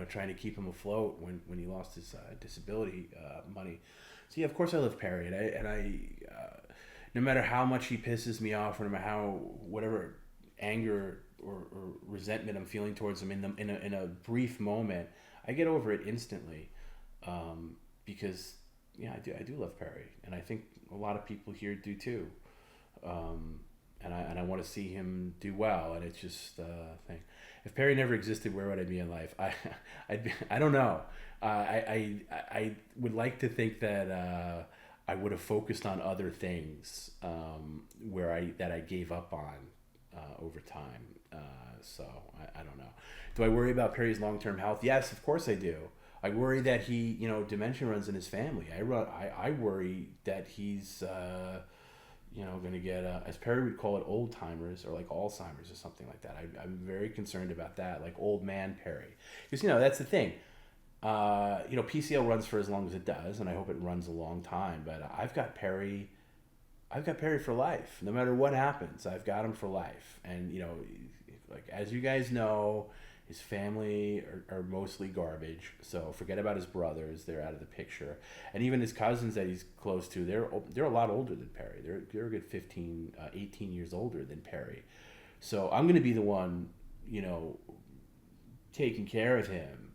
S2: trying to keep him afloat when he lost his disability money. So yeah, of course I love Perry, and I no matter how much he pisses me off, or no matter how whatever anger or resentment I'm feeling towards him in a brief moment, I get over it instantly, because I do love Perry, and I think a lot of people here do too. And I want to see him do well, and it's just a thing. If Perry never existed, where would I be in life? I don't know. I would like to think that I would have focused on other things where I gave up on over time. So I don't know. Do I worry about Perry's long-term health? Yes, of course I do. I worry that he, dementia runs in his family. I worry that he's, going to get, as Perry would call it, old timers or like Alzheimer's or something like that. I'm very concerned about that, like old man Perry. Because, that's the thing. PCL runs for as long as it does, and I hope it runs a long time. But I've got Perry for life. No matter what happens, I've got him for life. And, like as you guys know, his family are mostly garbage, so forget about his brothers. They're out of the picture. And even his cousins that he's close to, they're a lot older than Perry. They're a good 15, 18 years older than Perry. So I'm going to be the one, taking care of him,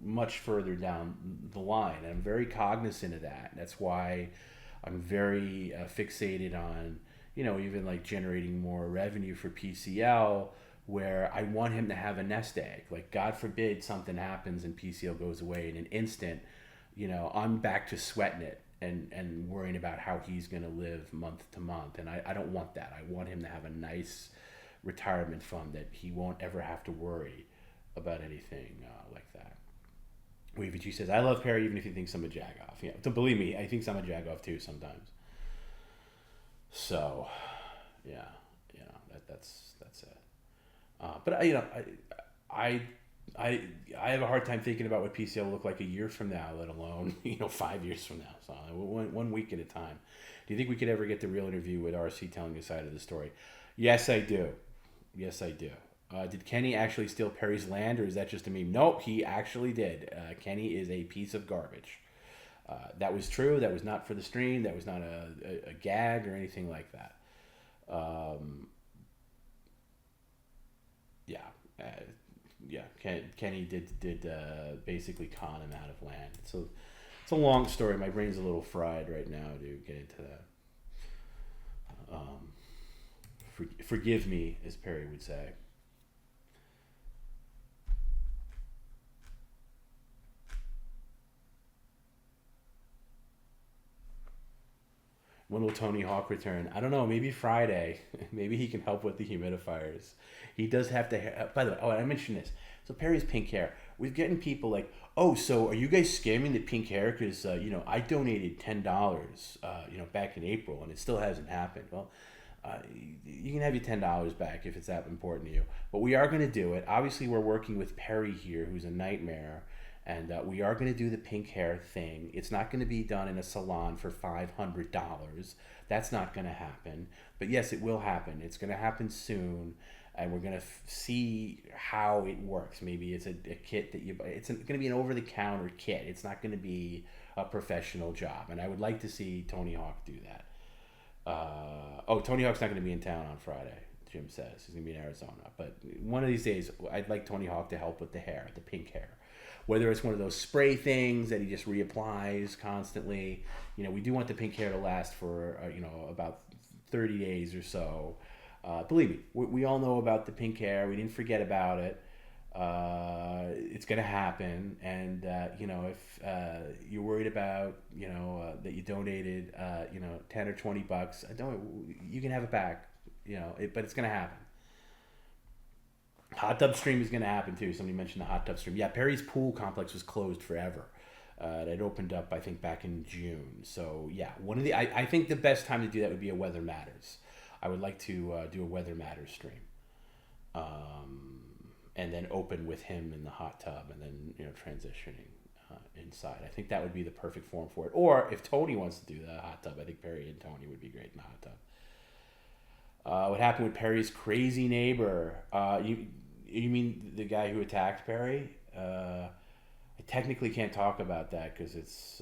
S2: much further down the line. And I'm very cognizant of that. That's why I'm very fixated on, even like generating more revenue for PCL, where I want him to have a nest egg. Like, God forbid something happens and PCL goes away in an instant, I'm back to sweating it and worrying about how he's going to live month to month. And I don't want that. I want him to have a nice retirement fund that he won't ever have to worry about anything like that. Weavy G says, I love Perry even if he thinks I'm a jagoff. Yeah, to believe me, I think I'm a jagoff too sometimes. So, yeah, that's it. But I have a hard time thinking about what PCL will look like a year from now, let alone 5 years from now. So one week at a time. Do you think we could ever get the real interview with RC telling his side of the story? Yes, I do. Did Kenny actually steal Perry's land, or is that just a meme? Nope, he actually did. Kenny is a piece of garbage. That was true. That was not for the stream. That was not a gag or anything like that. Kenny did basically con him out of land. So it's a long story. My brain's a little fried right now to get into that. Forgive me, as Perry would say. When will Tony Hawk return? I don't know. Maybe Friday. Maybe he can help with the humidifiers. He does have to. By the way, I mentioned this. So Perry's pink hair. We're getting people like, oh, so are you guys scamming the pink hair? Because I donated $10, back in April, and it still hasn't happened. Well, you can have your $10 back if it's that important to you. But we are going to do it. Obviously, we're working with Perry here, who's a nightmare. And we are going to do the pink hair thing. It's not going to be done in a salon for $500. That's not going to happen. But yes, it will happen. It's going to happen soon. And we're going to see how it works. Maybe it's a kit that you buy. It's going to be an over-the-counter kit. It's not going to be a professional job. And I would like to see Tony Hawk do that. Tony Hawk's not going to be in town on Friday, Jim says. He's going to be in Arizona. But one of these days, I'd like Tony Hawk to help with the hair, the pink hair. Whether it's one of those spray things that he just reapplies constantly. We do want the pink hair to last for, about 30 days or so. Believe me, we all know about the pink hair. We didn't forget about it. It's going to happen. And, if you're worried about, that you donated, 10 or $20, you can have it back, but it's going to happen. Hot tub stream is going to happen too. Somebody mentioned the hot tub stream. Yeah, Perry's pool complex was closed forever. It opened up, I think, back in June. So yeah, I think the best time to do that would be a Weather Matters. I would like to do a Weather Matters stream, and then open with him in the hot tub, and then transitioning inside. I think that would be the perfect form for it. Or if Tony wants to do the hot tub, I think Perry and Tony would be great in the hot tub. What happened with Perry's crazy neighbor? You mean the guy who attacked Perry? I technically can't talk about that because it's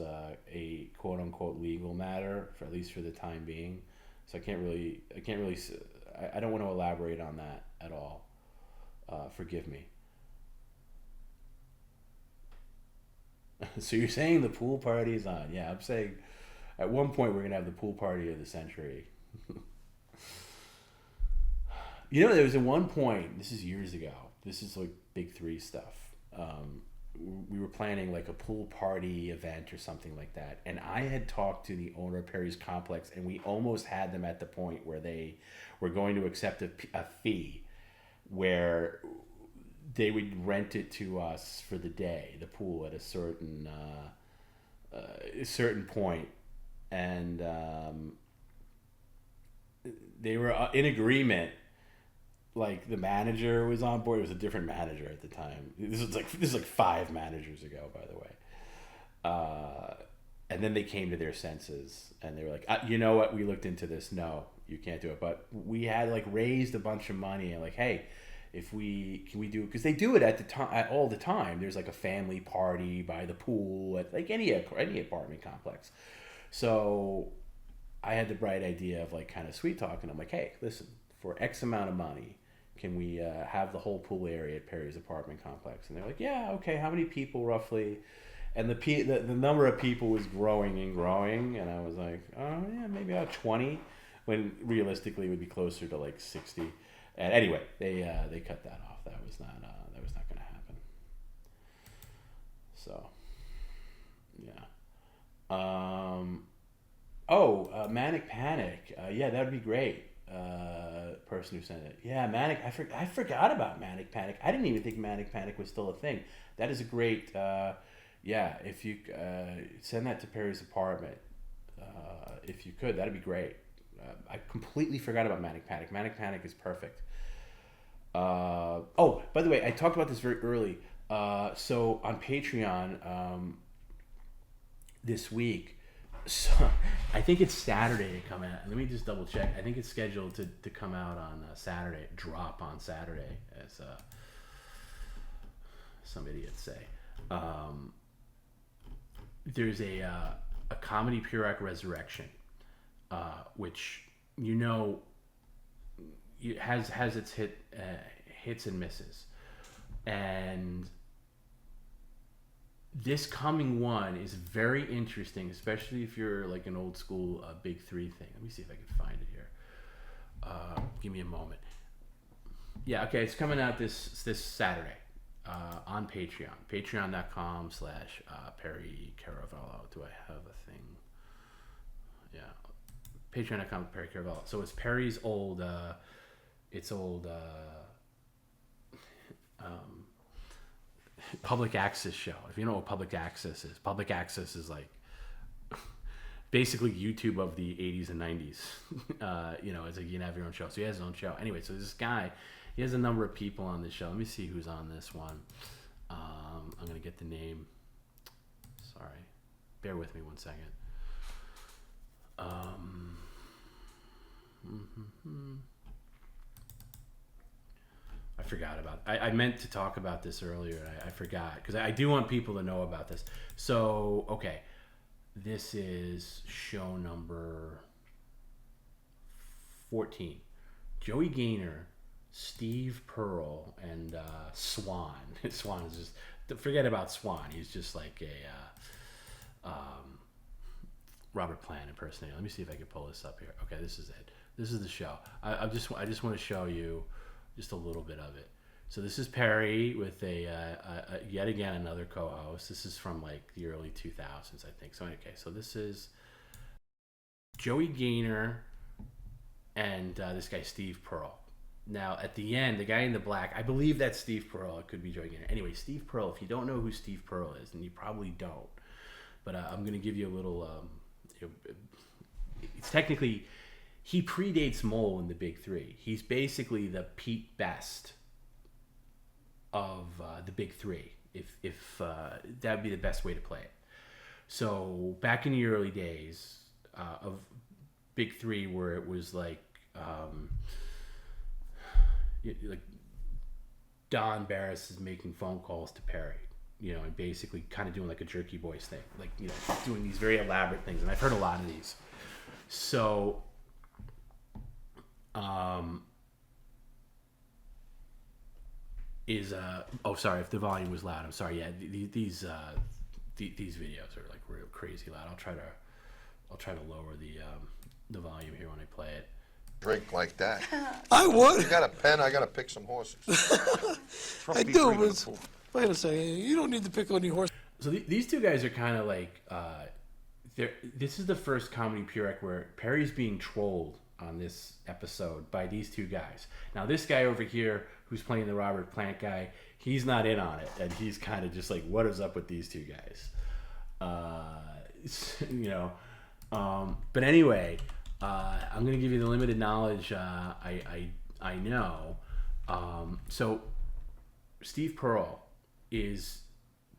S2: a quote unquote legal matter, for at least for the time being. So I don't want to elaborate on that at all. Forgive me. So you're saying the pool party is on? Yeah, I'm saying at one point we're gonna have the pool party of the century. There was at one point, this is years ago, this is like Big 3 stuff. We were planning like a pool party event or something like that. And I had talked to the owner of Perry's complex, and we almost had them at the point where they were going to accept a fee where they would rent it to us for the day, the pool at a certain point, and they were in agreement. Like the manager was on board. It was a different manager at the time. This is like 5 managers ago, by the way. And then they came to their senses, and they were like, "You know what? We looked into this. No, you can't do it." But we had like raised a bunch of money, and like, hey, can we do it? Because they do it at the time, all the time. There's like a family party by the pool at like any apartment complex. So I had the bright idea of like kind of sweet talking. I'm like, hey, listen, for X amount of money, can we have the whole pool area at Perry's apartment complex? And they're like, yeah, okay. How many people roughly? And the number of people was growing and growing, and I was like, oh yeah, maybe about 20, when realistically it would be closer to like 60. And anyway, they cut that off. That was not going to happen. So yeah. Manic Panic. Yeah, that would be great. Person who sent it. Yeah, Manic. I forgot about Manic Panic. I didn't even think Manic Panic was still a thing. That is a great. Yeah, if you send that to Perry's apartment, if you could, that'd be great. I completely forgot about Manic Panic. Manic Panic is perfect. Oh, by the way, I talked about this very early. So on Patreon, this week, so I think it's Saturday to come out. Let me just double check. I think it's scheduled to come out on Saturday, drop on Saturday, as some idiots say. There's a comedy Pyrrhic Resurrection, which it has its hits and misses, and this coming one is very interesting, especially if you're like an old school Big Three thing. Let me see if I can find it here. Give me a moment. Yeah, okay, it's coming out this Saturday. On Patreon, patreon.com/Perry Caravello. Do I have a thing? Yeah, patreon.com Perry Caravello. So it's Perry's old, public access show. If you know what public access is like basically YouTube of the 80s and 90s. It's like you can have your own show. So he has his own show. Anyway, so this guy, he has a number of people on this show. Let me see who's on this one. I'm going to get the name. Sorry. Bear with me one second. I forgot about it. I meant to talk about this earlier. I forgot because I do want people to know about this. So, okay. This is show number 14. Joey Gaynor, Steve Pearl, and Swan. Swan is just, forget about Swan. He's just like a Robert Plant impersonator. Let me see if I can pull this up here. Okay, this is it. This is the show. I just want to show you just a little bit of it. So this is Perry with a yet again another co-host. This is from like the early 2000s, I think. So okay, so this is Joey Gaynor and this guy Steve Pearl. Now at the end, the guy in the black, I believe that's Steve Pearl. It could be Joey Gaynor. Anyway, Steve Pearl. If you don't know who Steve Pearl is, and you probably don't, but I'm going to give you a little. It's technically, he predates Mole in the Big Three. He's basically the Pete Best of the Big Three, if that would be the best way to play it. So back in the early days of Big Three, where it was like Don Barris is making phone calls to Perry, and basically kind of doing like a Jerky Boys thing, like doing these very elaborate things, and I've heard a lot of these. So sorry if the volume was loud. I'm sorry. Yeah, these videos are like real crazy loud. I'll try to lower the volume here when I play it.
S5: Drink like that.
S6: I would.
S5: You got a pen? I got to pick some horses.
S6: I do. Wait a second. You don't need to pick any horse.
S2: So these two guys are kind of like, this is the first comedy Pyrrhic where Perry's being trolled on this episode by these two guys. Now this guy over here who's playing the Robert Plant guy, he's not in on it, and he's kind of just like, what is up with these two guys? But anyway, I'm gonna give you the limited knowledge I know. So Steve Pearl is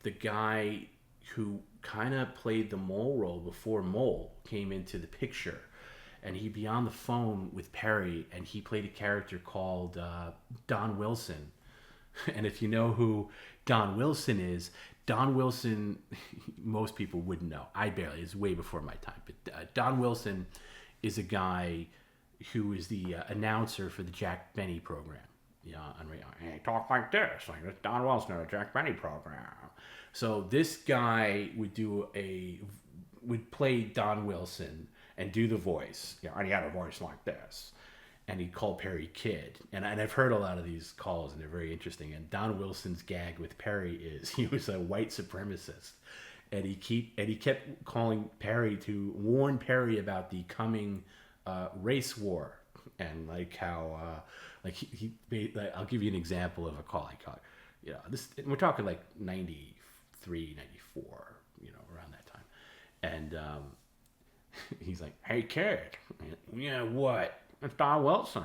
S2: the guy who kind of played the Mole role before Mole came into the picture, and he'd be on the phone with Perry, and he played a character called Don Wilson. And if you know who Don Wilson is, Don Wilson, most people wouldn't know. I barely. It's way before my time. But Don Wilson is a guy who is the announcer for the Jack Benny program. On radio. Hey, talk like this. Like this Don Wilson or the Jack Benny program. So this guy would play Don Wilson and do the voice. And he had a voice like this. And he'd call Perry Kid. And I've heard a lot of these calls, and they're very interesting. And Don Wilson's gag with Perry is he was a white supremacist. And he kept calling Perry to warn Perry about the coming race war. And like how, I'll give you an example of a call I caught. We're talking like 93, 94, around that time. And he's like, hey, kid. Yeah, what? It's Don Wilson,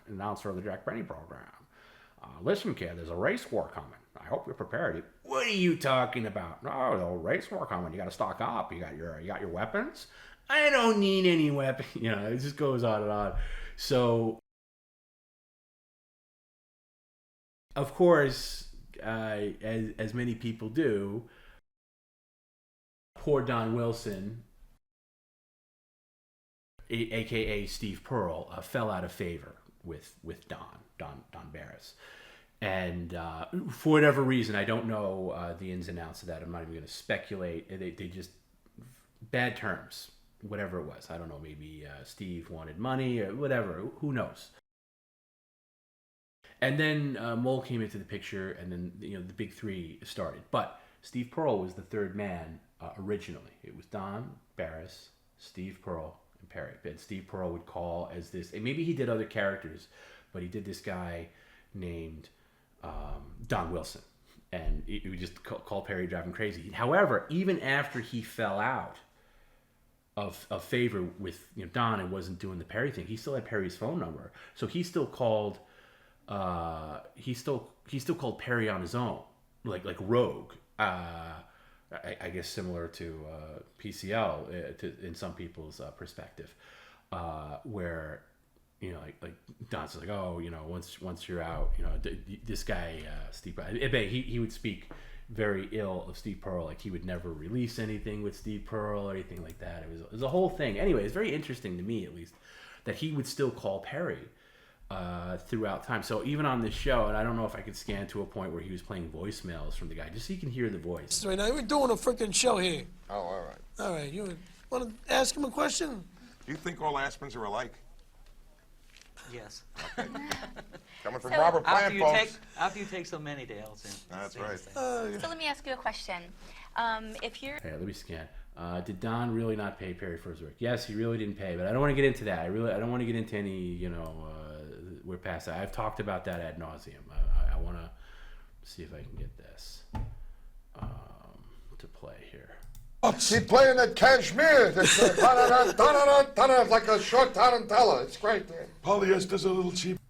S2: announcer of the Jack Benny program. Listen, kid, there's a race war coming. I hope you're prepared. What are you talking about? No, the race war coming. You got to stock up. You got your weapons. I don't need any weapons. It just goes on and on. So, of course, as many people do, poor Don Wilson, aka Steve Pearl, fell out of favor with Don Barris, and for whatever reason, I don't know the ins and outs of that. I'm not even going to speculate. They just bad terms, whatever it was. I don't know. Maybe Steve wanted money or whatever. Who knows? And then Mole came into the picture, and then the big three started. But Steve Pearl was the third man originally. It was Don Barris, Steve Pearl, and Perry. And Steve Pearl would call as this, and maybe he did other characters, but he did this guy named Don Wilson, and he would just call Perry, drive him crazy. However, even after he fell out of favor with Don and wasn't doing the Perry thing, he still had Perry's phone number, so he still called. He still called Perry on his own, like Rogue. I guess similar to PCL in some people's perspective, where like Don's like, oh, once you're out, this guy Steve, he would speak very ill of Steve Pearl, like he would never release anything with Steve Pearl or anything like that. It was a whole thing. Anyway, it's very interesting to me, at least, that he would still call Perry throughout time. So even on this show, and I don't know if I could scan to a point where he was playing voicemails from the guy, just so you can hear the voice.
S6: Right now, we're doing a freaking show here.
S5: Oh, all right.
S6: All right, you want to ask him a question?
S7: Do you think all Aspens are alike?
S8: Yes.
S5: Coming from Robert Plant, folks.
S8: After you take so many, Dale.
S5: That's right.
S9: So let me ask you a question. If you're...
S2: Hey, let me scan. Did Don really not pay Perry for his work? Yes, he really didn't pay, but I don't want to get into that. I don't want to get into any, we're past that. I've talked about that ad nauseum. I want to see if I can get this to play here.
S5: Keep playing that Kashmir. That's like a short tarantella. It's great.
S7: Polyester's a little cheap.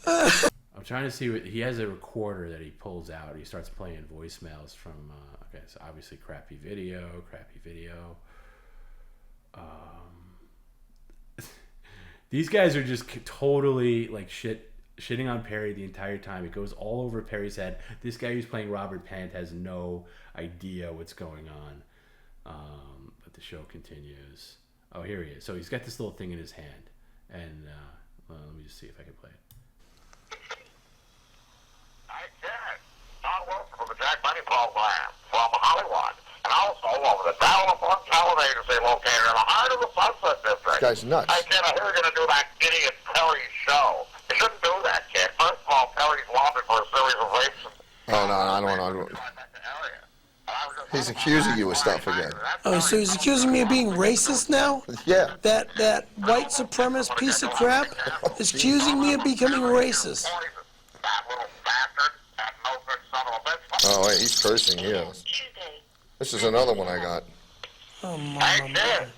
S2: I'm trying to see what he has a recorder that he pulls out. He starts playing voicemails from. Okay, so obviously crappy video. These guys are just totally like shitting on Perry the entire time. It goes all over Perry's head. This guy who's playing Robert Plant has no idea what's going on. But the show continues. Oh, here he is. So he's got this little thing in his hand, and let me just see if I can play it.
S3: I said, Don Wilson from the Jack Benny program from Hollywood, and also over the Dallas television located in the heart of the Sunset District.
S5: This guy's nuts.
S3: Hey, kid, I hear you're going to do that idiot Perry show. You shouldn't do that, kid. First of all, Perry's wanted for a series of rapes.
S5: Oh, no, I don't want to. He's accusing you of stuff again.
S6: Oh, so he's accusing me of being racist now?
S5: Yeah.
S6: That white supremacist piece of crap is accusing me of becoming racist.
S3: That little bastard, that no good son
S5: Oh, wait, he's cursing here. This is another one I got.
S6: Oh,
S3: Hey,
S6: my.
S3: kid.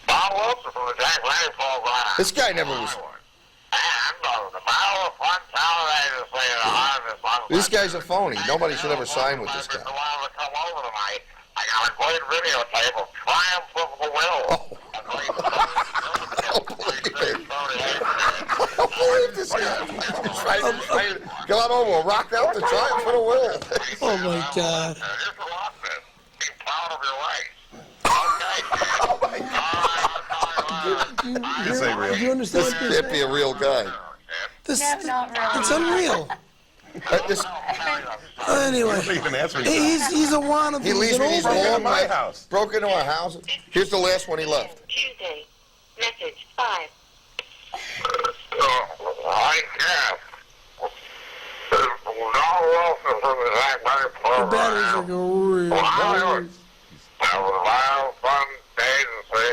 S3: Bob Wilson from the Jack Lanning program.
S5: This guy never was...
S3: And the Battle of Fun Television say the hardest one.
S5: This guy's a phoney. Nobody should ever sign with this guy.
S3: Mr. Wilder to come over tonight. I got a great videotape of Triumph of the Will.
S5: Oh. I don't believe this guy. Come on over, we'll rock out the Triumph for the Will.
S6: Oh, my God.
S3: Just watch this. Be proud of your race.
S5: Oh, my God.
S6: Do you understand
S5: This
S6: what this
S5: can't be a real guy.
S6: This,
S9: No, not really.
S6: it's unreal.
S5: This,
S6: Anyway,
S7: Even answer me.
S6: he's a wannabe.
S5: he leaves me these
S7: Broke into
S5: long
S7: my
S5: night.
S7: house.
S5: Broke into our house. Here's the last one he left.
S10: Tuesday. Message 5.
S3: I guess. Don Wilson from the Jack Lanning
S6: The
S3: program.
S6: batteries are going real.
S3: That was a wild, fun agency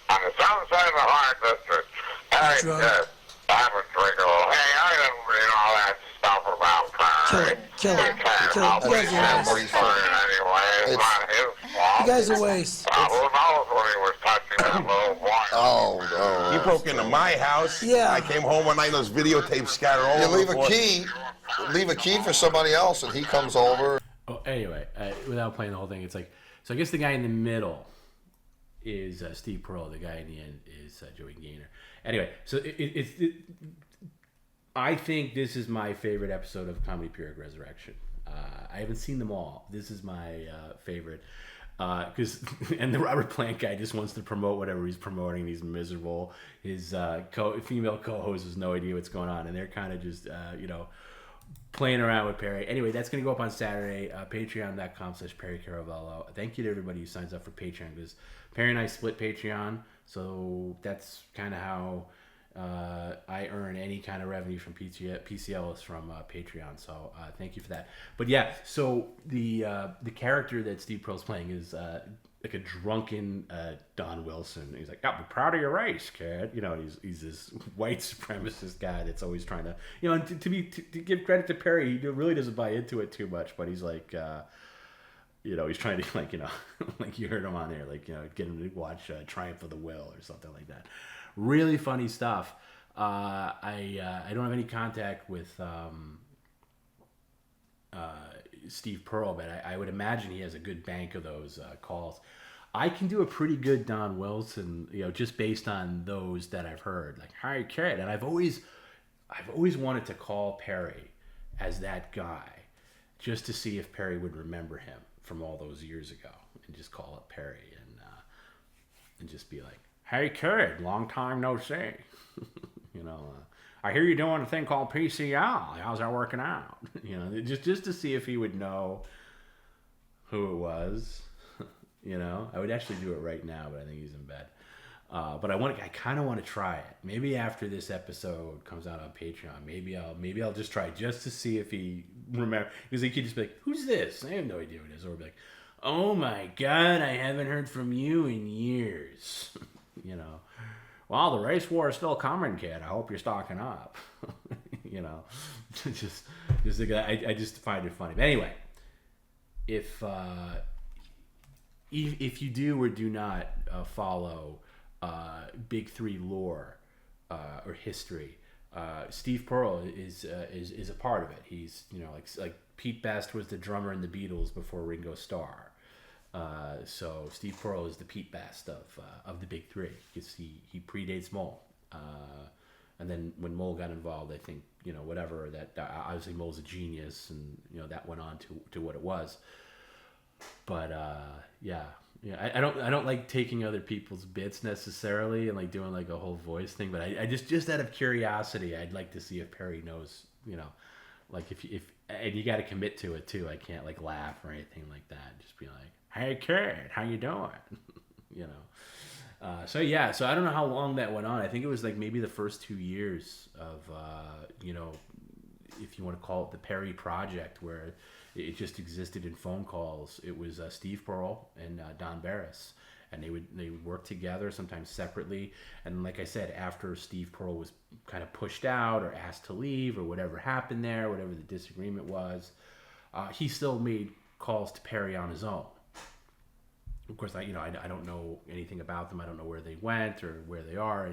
S3: on the south side of the Heart District. Hey,
S6: Drunk.
S3: yes, I'm a drinker. Hey, I didn't read all that stuff about Perry.
S6: Kill him. You guys are a waste.
S3: Anyway, it's not his fault.
S6: You guys are a waste.
S3: Who knows when he was touching that little boy?
S5: Oh, no.
S7: He broke into my house.
S6: Yeah.
S7: I came home one night, those videotapes scattered all
S5: You
S7: over
S5: leave
S7: the
S5: a
S7: floor.
S5: key. Leave a key for somebody else, and he comes over.
S2: Oh, anyway, without playing the whole thing, it's like, so I guess the guy in the middle is Steve Pearl. The guy in the end is Joey Gaynor. Anyway, so I think this is my favorite episode of Comedy Period Resurrection. I haven't seen them all. This is my favorite. Because and the Robert Plant guy just wants to promote whatever he's promoting. He's miserable. His female co-host has no idea what's going on, and they're kind of just playing around with Perry. Anyway, that's going to go up on Saturday. Patreon.com/Perry Caravello. Thank you to everybody who signs up for Patreon, because Perry and I split Patreon, so that's kind of how I earn any kind of revenue from PCL is from Patreon. So thank you for that. But yeah, so the character that Steve Pearl's playing is like a drunken Don Wilson. He's like, "I'll be proud of your race, kid." He's this white supremacist guy that's always trying to, and to give credit to Perry, he really doesn't buy into it too much. But he's like, he's trying to like you heard him on there, get him to watch Triumph of the Will or something like that. Really funny stuff. I don't have any contact with Steve Pearl, but I would imagine he has a good bank of those calls. I can do a pretty good Don Wilson, just based on those that I've heard. Like, "Hi, kid," and I've always wanted to call Perry as that guy, just to see if Perry would remember him from all those years ago, and just call up Perry and just be like, "Hey, kid, long time no see. I hear you're doing a thing called PCL. How's that working out?" Just to see if he would know who it was. I would actually do it right now, but I think he's in bed. But I kind of want to try it. Maybe after this episode comes out on Patreon, maybe I'll just try it just to see if he remember. Because he could just be like, "Who's this? I have no idea who it is." Or be like, "Oh my God, I haven't heard from you in years." "Well, the race war is still coming, kid. I hope you're stocking up." just I just find it funny. But anyway, if you do or do not follow Big Three lore or history, Steve Pearl is a part of it. He's like Pete Best was the drummer in the Beatles before Ringo Starr. So Steve Pearl is the Pete Best of the Big Three, because he predates Mole. And then when Mole got involved, I think whatever, that obviously Mole's a genius, and that went on to what it was. But I don't like taking other people's bits necessarily and like doing like a whole voice thing. But I just out of curiosity, I'd like to see if Perry knows. Like if and you got to commit to it too. I can't like laugh or anything like that. Just be like, "Hey kid, how you doing?" So I don't know how long that went on. I think it was like maybe the first 2 years of if you want to call it the Perry Project, where it just existed in phone calls. It was Steve Pearl and Don Barris, and they would work together, sometimes separately. And like I said, after Steve Pearl was kind of pushed out or asked to leave or whatever happened there, whatever the disagreement was, he still made calls to Perry on his own. Of course, I don't know anything about them. I don't know where they went or where they are.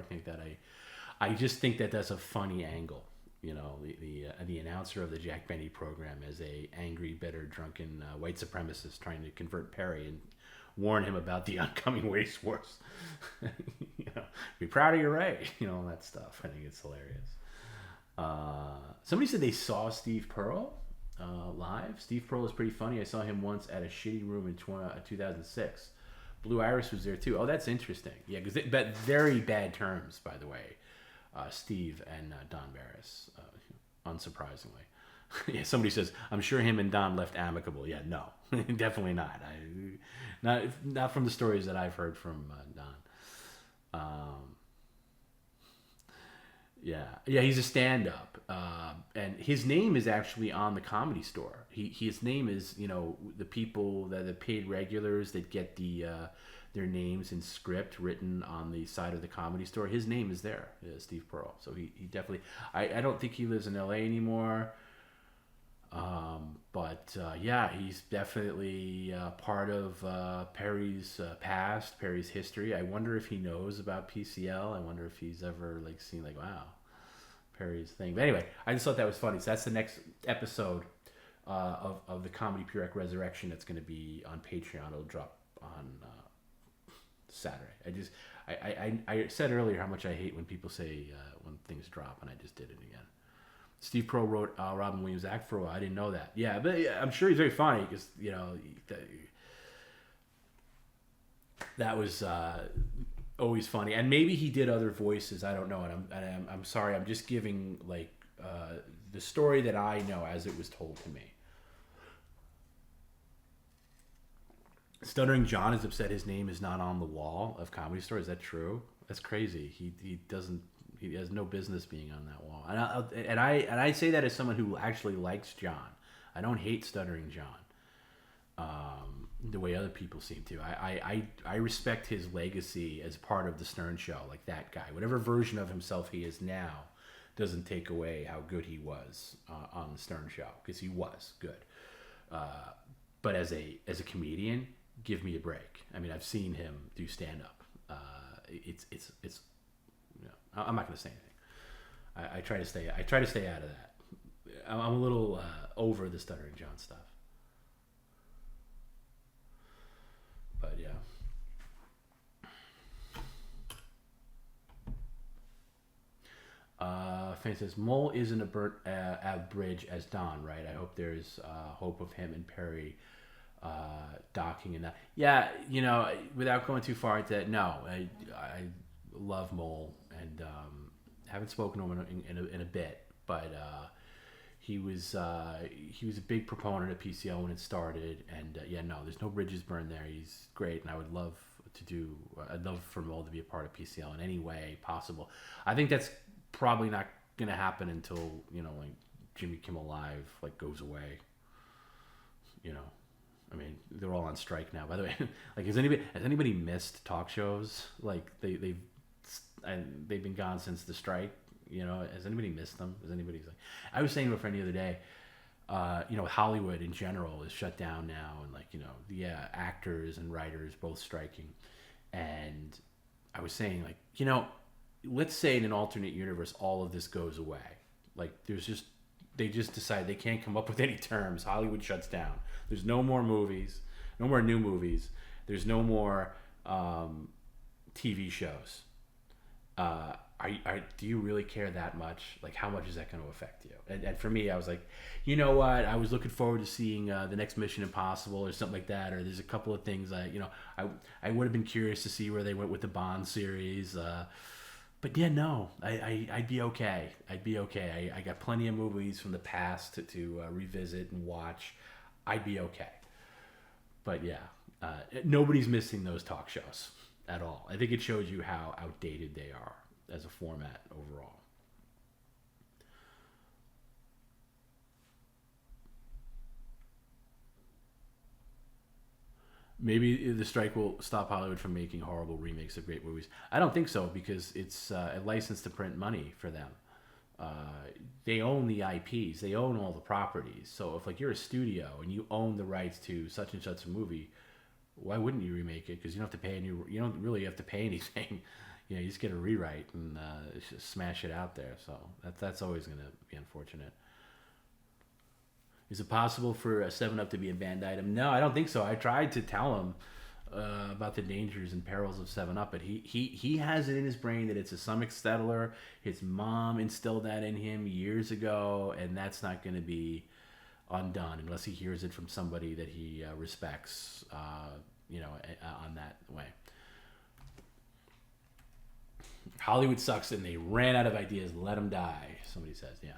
S2: I just think that that's a funny angle. The announcer of the Jack Benny program as a angry, bitter, drunken white supremacist trying to convert Perry and warn him about the oncoming race wars. Be proud of your Ray. All that stuff. I think it's hilarious. Somebody said they saw Steve Pearl live. Steve Pearl is pretty funny. I saw him once at a shitty room in 2006. Blue Iris was there too. Oh, that's interesting. Yeah, because very bad terms, by the way. Steve and Don Barris, unsurprisingly. Yeah, somebody says, I'm sure him and Don left amicable. Yeah, no, definitely not. Not from the stories that I've heard from Don. Yeah, he's a stand-up, and his name is actually on the Comedy Store. His name is, the people that the paid regulars that get their names in script written on the side of the Comedy Store. His name is there, Steve Pearl. So he definitely. I don't think he lives in L.A. anymore. But he's definitely part of Perry's past, Perry's history. I wonder if he knows about PCL. I wonder if he's ever seen wow, Perry's thing. But anyway, I just thought that was funny. So that's the next episode of the Comedy Purek Resurrection. That's going to be on Patreon. It'll drop on Saturday. I said earlier how much I hate when people say when things drop, and I just did it again. Steve Pearl wrote Robin Williams' act for a while. I didn't know that. Yeah, but I'm sure he's very funny because that was always funny. And maybe he did other voices. I don't know. And I'm sorry. I'm just giving the story that I know as it was told to me. Stuttering John is upset his name is not on the wall of Comedy Store. Is that true? That's crazy. He doesn't. He has no business being on that wall. And I say that as someone who actually likes John. I don't hate Stuttering John the way other people seem to. I respect his legacy as part of the Stern Show, like that guy. Whatever version of himself he is now doesn't take away how good he was on the Stern Show, because he was good. But as a comedian, give me a break. I mean, I've seen him do stand-up. It's I'm not going to say anything. I try to stay out of that. I'm a little over the Stuttering John stuff. But yeah. Fan says Mole isn't a burnt out bridge as Don, right? I hope there's hope of him and Perry docking and that. Yeah, without going too far into that, no, I love Mole and haven't spoken to him in a bit, but he was a big proponent of PCL when it started, and there's no bridges burned there. He's great, and I'd love for Mole to be a part of PCL in any way possible. I think that's probably not going to happen until Jimmy Kimmel Live goes away. I mean, they're all on strike now. By the way, has anybody missed talk shows? They've been gone since the strike. Has anybody missed them? I was saying to a friend the other day, Hollywood in general is shut down now, and actors and writers both striking. And I was saying, let's say in an alternate universe, all of this goes away. They just decide they can't come up with any terms. Hollywood shuts down. There's no more movies, no more new movies. There's no more TV shows. Do you really care that much? How much is that going to affect you? And for me, I was like, you know what? I was looking forward to seeing the next Mission Impossible or something like that. Or there's a couple of things I would have been curious to see where they went with the Bond series. But yeah, no, I'd be okay. I got plenty of movies from the past to revisit and watch. I'd be okay. But yeah, nobody's missing those talk shows at all. I think it shows you how outdated they are as a format overall. Maybe the strike will stop Hollywood from making horrible remakes of great movies. I don't think so, because it's a license to print money for them. they own the IPs, they own all the properties. So if like you're a studio and you own the rights to such and such a movie, why wouldn't you remake it? Because you don't have to pay you don't really have to pay anything. You know, you just get a rewrite and just smash it out there. So that's always going to be unfortunate. Is it possible for a 7-Up to be a banned item? No, I don't think so. I tried to tell him about the dangers and perils of 7-Up, but he has it in his brain that it's a stomach settler. His mom instilled that in him years ago, and that's not going to be undone unless he hears it from somebody that he respects, on that way. Hollywood sucks, and they ran out of ideas. Let them die, somebody says. Yeah.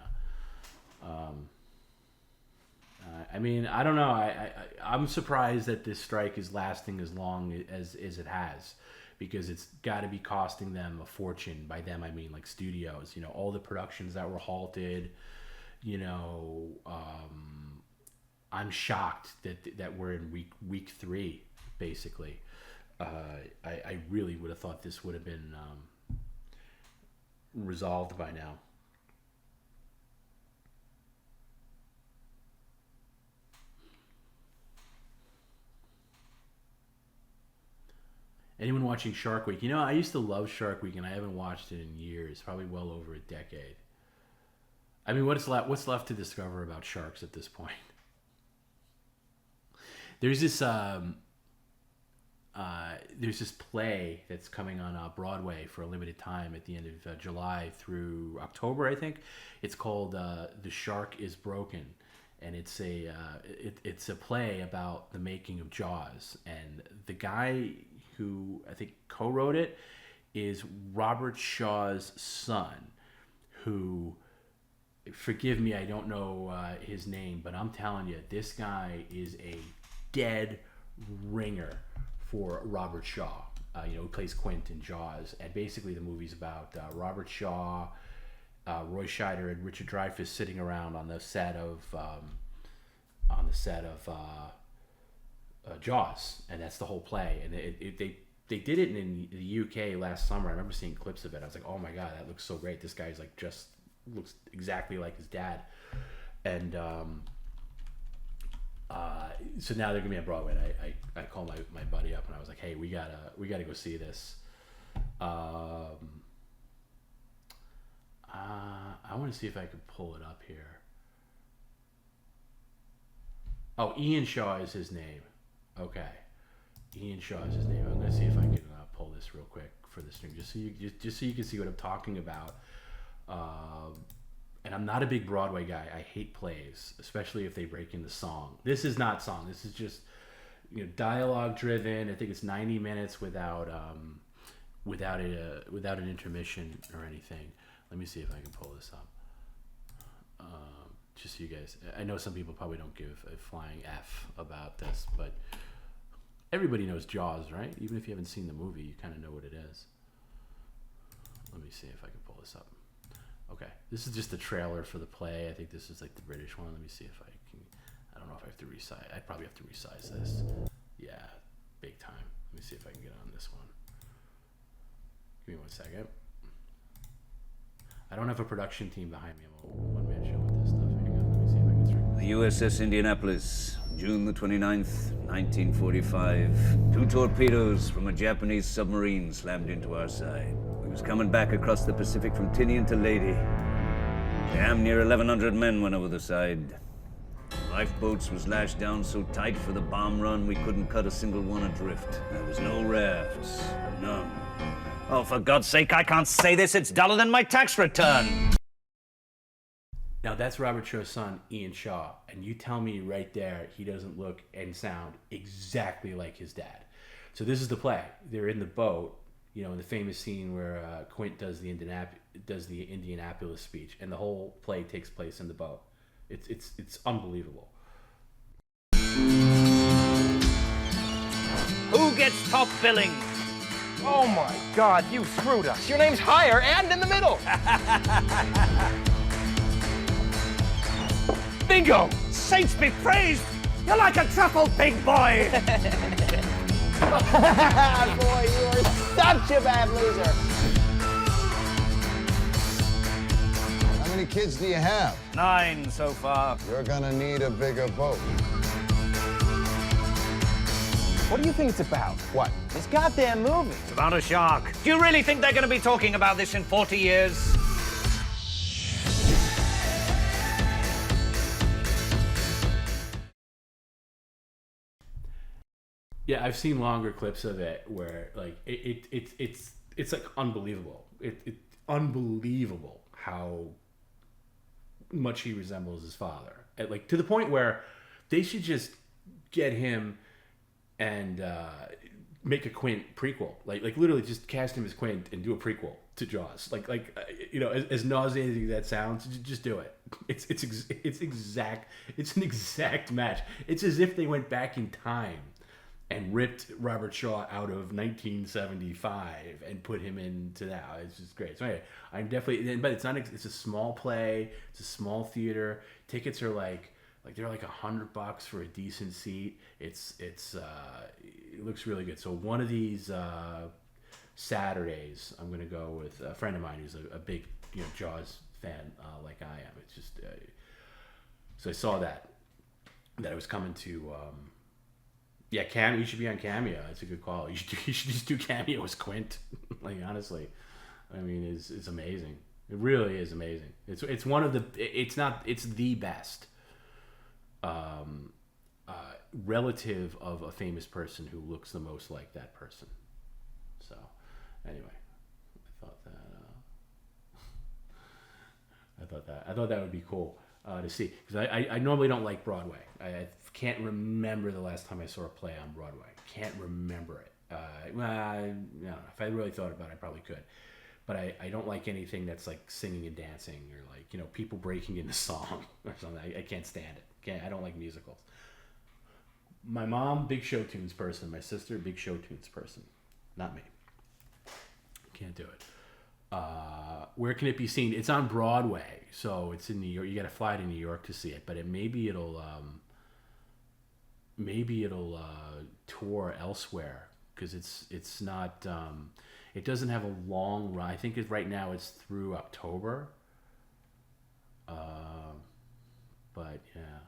S2: I mean, I don't know. I'm surprised that this strike is lasting as long as it has, because it's got to be costing them a fortune. By them, I mean like studios. You know, all the productions that were halted. You know, I'm shocked that we're in week 3, basically. I really would have thought this would have been resolved by now. Anyone watching Shark Week? You know, I used to love Shark Week, and I haven't watched it in years, probably well over a decade. I mean, what's left to discover about sharks at this point? There's this play that's coming on Broadway for a limited time at the end of July through October, I think. It's called The Shark is Broken, and it's a play about the making of Jaws, and the guy who I think co-wrote it is Robert Shaw's son, who, forgive me, I don't know his name, but I'm telling you, this guy is a dead ringer for Robert Shaw, who plays Quint in Jaws. And basically the movie's about Robert Shaw, Roy Scheider, and Richard Dreyfuss sitting around on the set of Jaws, and that's the whole play. And they did it in the UK last summer. I remember seeing clips of it. I was like, oh my god, that looks so great. This guy's like just looks exactly like his dad. And so now they're gonna be on Broadway. And I called my buddy up and I was like, hey, we gotta go see this. I want to see if I can pull it up here. Oh, Ian Shaw is his name. Okay, Ian Shaw is his name. I'm gonna see if I can pull this real quick for the stream, just so you can see what I'm talking about. And I'm not a big Broadway guy. I hate plays, especially if they break into song. This is not song. This is just dialogue driven. I think it's 90 minutes without an intermission or anything. Let me see if I can pull this up. Just so you guys, I know some people probably don't give a flying F about this, but everybody knows Jaws, right? Even if you haven't seen the movie, you kind of know what it is. Let me see if I can pull this up. Okay, this is just the trailer for the play. I think this is like the British one. Let me see if I can. I don't know if I have to resize. I probably have to resize this. Yeah, big time. Let me see if I can get on this one. Give me 1 second. I don't have a production team behind me. I'm a one-man show with this stuff. Hang on, let me see if I can string.
S11: The USS Indianapolis, June the 29th, 1945. 2 torpedoes from a Japanese submarine slammed into our side. We was coming back across the Pacific from Tinian to Leyte. Damn near 1,100 men went over the side. Lifeboats was lashed down so tight for the bomb run we couldn't cut a single one adrift. There was no rafts, none. Oh, for God's sake, I can't say this. It's duller than my tax return.
S2: Now, that's Robert Shaw's son, Ian Shaw. And you tell me right there he doesn't look and sound exactly like his dad. So this is the play. They're in the boat, in the famous scene where Quint does the Indianapolis speech. And the whole play takes place in the boat. It's unbelievable.
S11: Who gets top billing?
S12: Oh my God, you screwed us. Your name's higher and in the middle.
S11: Bingo! Saints be praised! You're like a truffle, big boy!
S12: Boy, you are such a bad loser. Let me
S13: many kids do you have?
S11: 9 so far.
S13: You're gonna need a bigger boat.
S12: What do you think it's about?
S13: What?
S12: This goddamn movie.
S11: It's about a shark. Do you really think they're going to be talking about this in 40 years?
S2: Yeah, I've seen longer clips of it where like it's like unbelievable. It's unbelievable how much he resembles his father. Like to the point where they should just get him and make a Quint prequel. Like literally just cast him as Quint and do a prequel to Jaws. As nauseating as that sounds, just do it. It's an exact match. It's as if they went back in time and ripped Robert Shaw out of 1975 and put him into that. It's just great. So anyway, I'm definitely, but it's not. It's a small play. It's a small theater. Tickets are like they're like $100 for a decent seat. It looks really good. So one of these Saturdays, I'm gonna go with a friend of mine who's a big Jaws fan like I am. It's just so I saw that it was coming to. Yeah, Cameo. You should be on Cameo. It's a good call. You should just do Cameo as Quint. Like honestly, I mean, it's amazing. It really is amazing. It's one of the. It's the best. Relative of a famous person who looks the most like that person. So, anyway, I thought that would be cool to see because I normally don't like Broadway. I can't remember the last time I saw a play on Broadway. Can't remember it. I don't know. If I really thought about it, I probably could. But I don't like anything that's like singing and dancing or like people breaking into song or something. I can't stand it. I don't like musicals. My mom, big show tunes person. My sister, big show tunes person. Not me. Can't do it. Where can it be seen? It's on Broadway, so it's in New York. You got to fly to New York to see it, but maybe it'll tour elsewhere because it's not. It doesn't have a long run. I think right now it's through October. But yeah.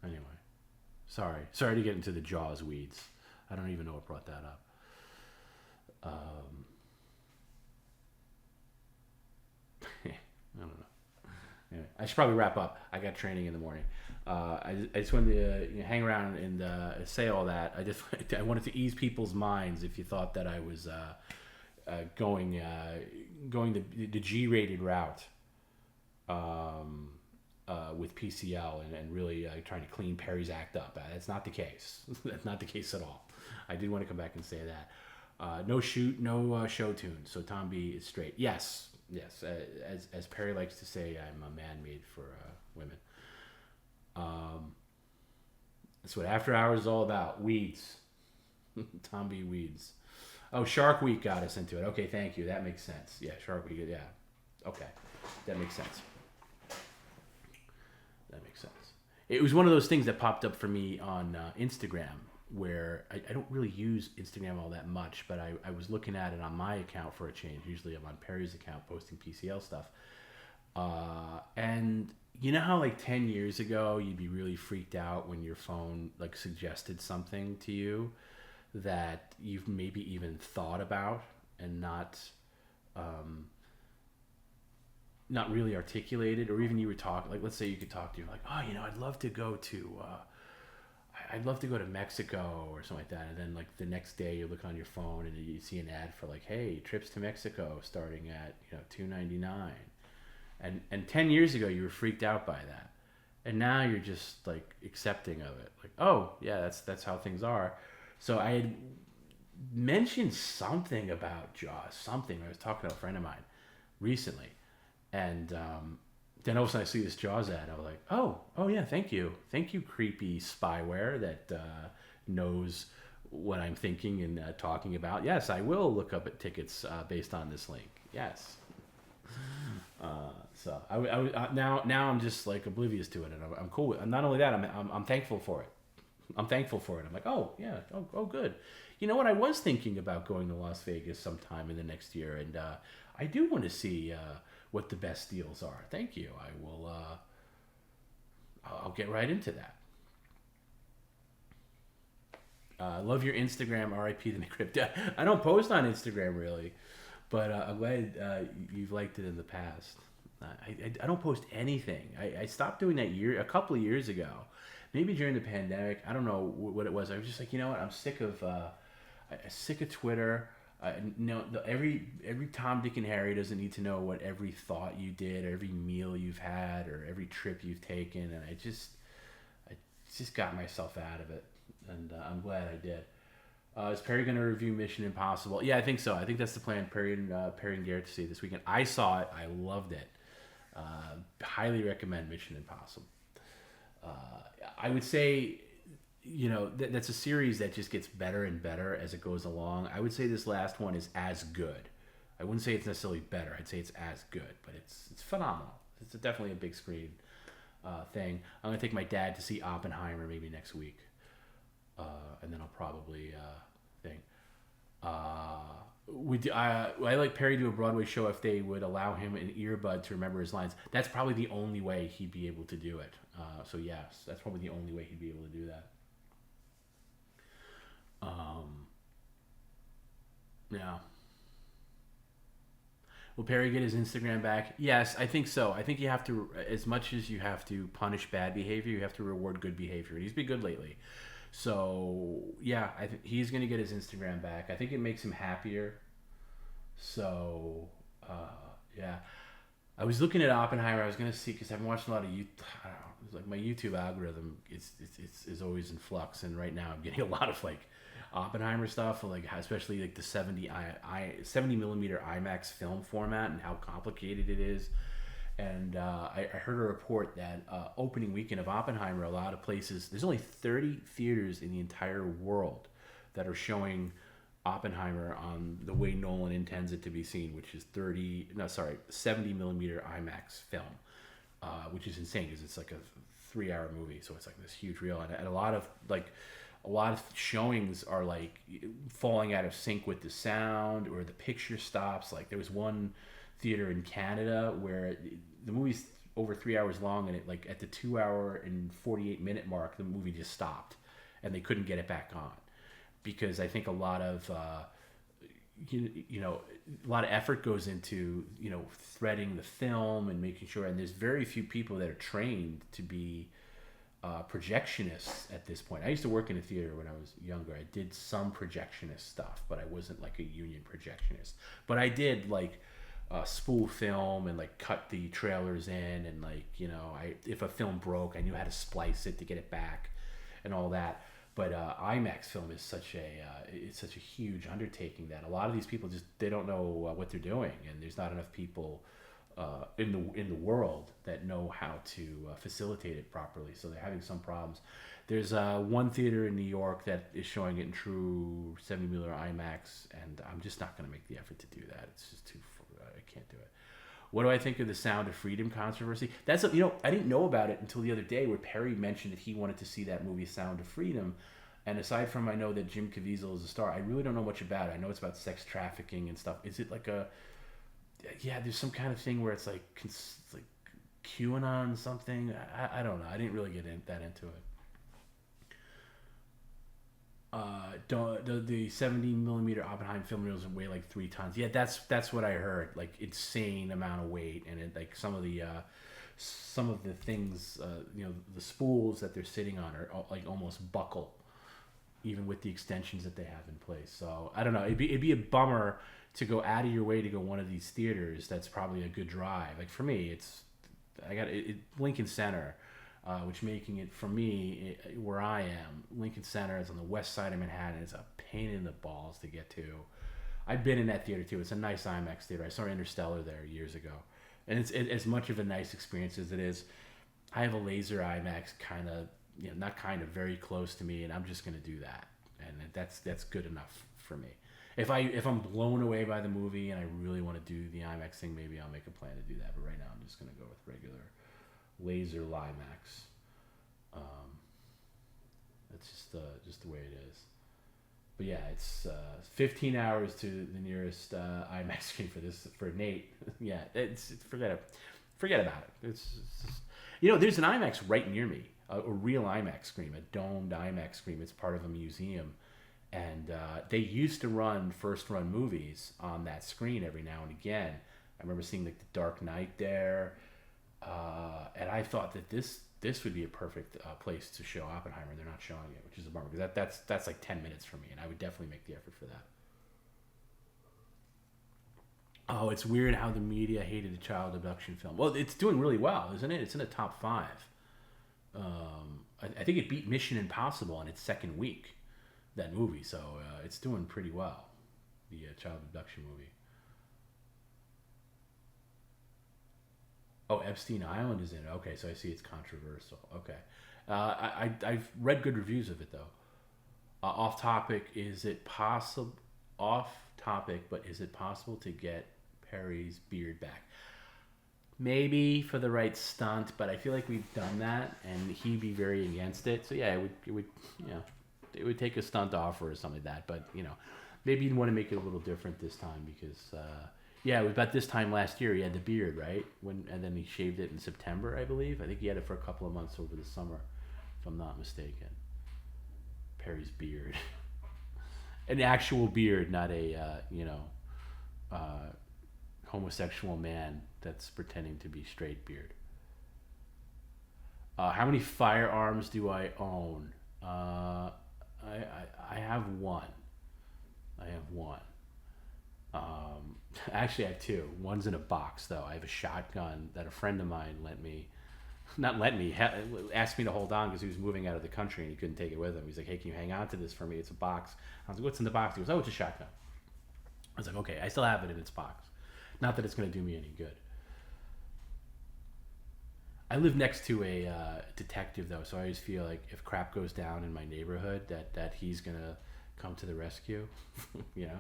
S2: Anyway, sorry to get into the Jaws weeds. I don't even know what brought that up. I don't know. Anyway, I should probably wrap up. I got training in the morning. I just wanted to hang around and say all that. I wanted to ease people's minds if you thought that I was going the G-rated route with PCL and really trying to clean Perry's act up. That's not the case. That's not the case at all. I did want to come back and say that. No show tunes. So TomB is straight. Yes. As Perry likes to say, I'm a man made for women. That's what After Hours is all about. Weeds. TomB weeds. Oh, Shark Week got us into it. Okay, thank you. That makes sense. Yeah, Shark Week. Yeah. Okay. That makes sense. It was one of those things that popped up for me on Instagram where I don't really use Instagram all that much, but I was looking at it on my account for a change. Usually I'm on Perry's account posting PCL stuff. And you know how like 10 years ago you'd be really freaked out when your phone like suggested something to you that you've maybe even thought about and not really articulated, or even you were talking, like let's say you could talk to, like, oh, I'd love to go to Mexico or something like that, and then like the next day you look on your phone and you see an ad for like, hey, trips to Mexico starting at $2.99, and 10 years ago you were freaked out by that, and now you're just like accepting of it, like, oh yeah, that's how things are. So I had mentioned something about Jaws, I was talking to a friend of mine recently, and then all of a sudden I see this Jaws ad. I was like, oh yeah, thank you, creepy spyware that knows what I'm thinking and talking about. Yes, I will look up at tickets based on this link. Yes. So I now I'm just like oblivious to it, and I'm cool with it. And not only that, I'm thankful for it. I'm like, oh yeah, oh good. You know what? I was thinking about going to Las Vegas sometime in the next year, and I do want to see what the best deals are. Thank you. I will. I'll get right into that. Love your Instagram, RIP the McCrypt. I don't post on Instagram really, but I'm glad you've liked it in the past. I don't post anything. I stopped doing that a couple of years ago, maybe during the pandemic. I don't know what it was. I was just like, you know what? I'm sick of Twitter. Every Tom, Dick, and Harry doesn't need to know what every thought you did, or every meal you've had, or every trip you've taken, and I just got myself out of it, and I'm glad I did. Is Perry going to review Mission Impossible? Yeah, I think so. I think that's the plan. Perry and Garrett to see it this weekend. I saw it. I loved it. Highly recommend Mission Impossible. I would say, that's a series that just gets better and better as it goes along. I would say this last one is as good. I wouldn't say it's necessarily better. I'd say it's as good, but it's phenomenal. It's definitely a big screen thing. I'm going to take my dad to see Oppenheimer maybe next week. And then I'll probably I like Perry do a Broadway show if they would allow him an earbud to remember his lines. That's probably the only way he'd be able to do it. So yes, that's probably the only way he'd be able to do that. Yeah. Will Perry get his Instagram back? Yes, I think so. I think you have to, as much as you have to punish bad behavior, you have to reward good behavior. And he's been good lately. So, yeah, I think he's going to get his Instagram back. I think it makes him happier. So, yeah. I was looking at Oppenheimer. I was going to see, because I've been watching a lot of YouTube. I don't know. It's like my YouTube algorithm is always in flux. And right now I'm getting a lot of, like, Oppenheimer stuff, like especially like the 70 millimeter IMAX film format and how complicated it is. And I heard a report that opening weekend of Oppenheimer, a lot of places, there's only 30 theaters in the entire world that are showing Oppenheimer on the way Nolan intends it to be seen, which is 70 millimeter IMAX film, which is insane because it's like a 3-hour movie, so it's like this huge reel, and a lot of showings are like falling out of sync with the sound, or the picture stops. Like there was one theater in Canada where the movie's over 3 hours long, and it, like at the 2 hour and 48 minute mark, the movie just stopped and they couldn't get it back on, because I think a lot of a lot of effort goes into threading the film and making sure, and there's very few people that are trained to be projectionists at this point. I used to work in a theater when I was younger. I did some projectionist stuff, but I wasn't like a union projectionist. But I did like spool film and like cut the trailers in, and like if a film broke, I knew how to splice it to get it back and all that. But IMAX film is such a huge undertaking that a lot of these people they don't know what they're doing, and there's not enough people in the world that know how to facilitate it properly. So they're having some problems. There's one theater in New York that is showing it in true 70 millimeter IMAX, and I'm just not going to make the effort to do that. It's just I can't do it. What do I think of the Sound of Freedom controversy? That's I didn't know about it until the other day, where Perry mentioned that he wanted to see that movie Sound of Freedom. And aside from I know that Jim Caviezel is a star, I really don't know much about it. I know it's about sex trafficking and stuff. Is it like there's some kind of thing where it's like QAnon something. I don't know. I didn't really get that into it. The 70 millimeter Oppenheimer film reels weigh like 3 tons. Yeah, that's what I heard. Like insane amount of weight, and it, like some of the things, the spools that they're sitting on are like almost buckle, even with the extensions that they have in place. So I don't know. It'd be a bummer to go out of your way to go one of these theaters. That's probably a good drive. Like for me, I got Lincoln Center, which making it for me where I am. Lincoln Center is on the west side of Manhattan. It's a pain in the balls to get to. I've been in that theater too. It's a nice IMAX theater. I saw Interstellar there years ago, and it's as much of a nice experience as it is. I have a laser IMAX very close to me, and I'm just gonna do that, and that's good enough for me. If I'm blown away by the movie and I really want to do the IMAX thing, maybe I'll make a plan to do that. But right now, I'm just gonna go with regular laser IMAX. That's just the way it is. But yeah, it's 15 hours to the nearest IMAX screen for Nate. Yeah, it's forget about it. It's there's an IMAX right near me, a real IMAX screen, a domed IMAX screen. It's part of a museum, and they used to run first-run movies on that screen every now and again. I remember seeing like The Dark Knight there, and I thought that this would be a perfect place to show Oppenheimer. They're not showing it, which is a bummer because that's like 10 minutes for me, and I would definitely make the effort for that. Oh, it's weird how the media hated the child abduction film. Well, it's doing really well, isn't it? It's in the top 5. I think it beat Mission Impossible in its second week, that movie. So it's doing pretty well, the child abduction movie. Oh, Epstein Island is in it. Okay, so I see it's controversial. Okay. I've read good reviews of it, though. Off topic, but is it possible to get Perry's beard back? Maybe for the right stunt, but I feel like we've done that, and he'd be very against it. So yeah, it would take a stunt offer or something like that. But maybe you'd want to make it a little different this time because it was about this time last year he had the beard, right? And then he shaved it in September, I believe. I think he had it for a couple of months over the summer, if I'm not mistaken. Perry's beard, an actual beard, not a homosexual man that's pretending to be straight beard. How many firearms do I own? I have one. Actually, I have 2. One's in a box, though. I have a shotgun that a friend of mine asked me to hold on because he was moving out of the country and he couldn't take it with him. He's like, hey, can you hang on to this for me? It's a box. I was like, what's in the box? He goes, oh, it's a shotgun. I was like, okay, I still have it in its box. Not that it's going to do me any good. I live next to a detective, though, so I always feel like if crap goes down in my neighborhood, that he's going to come to the rescue, and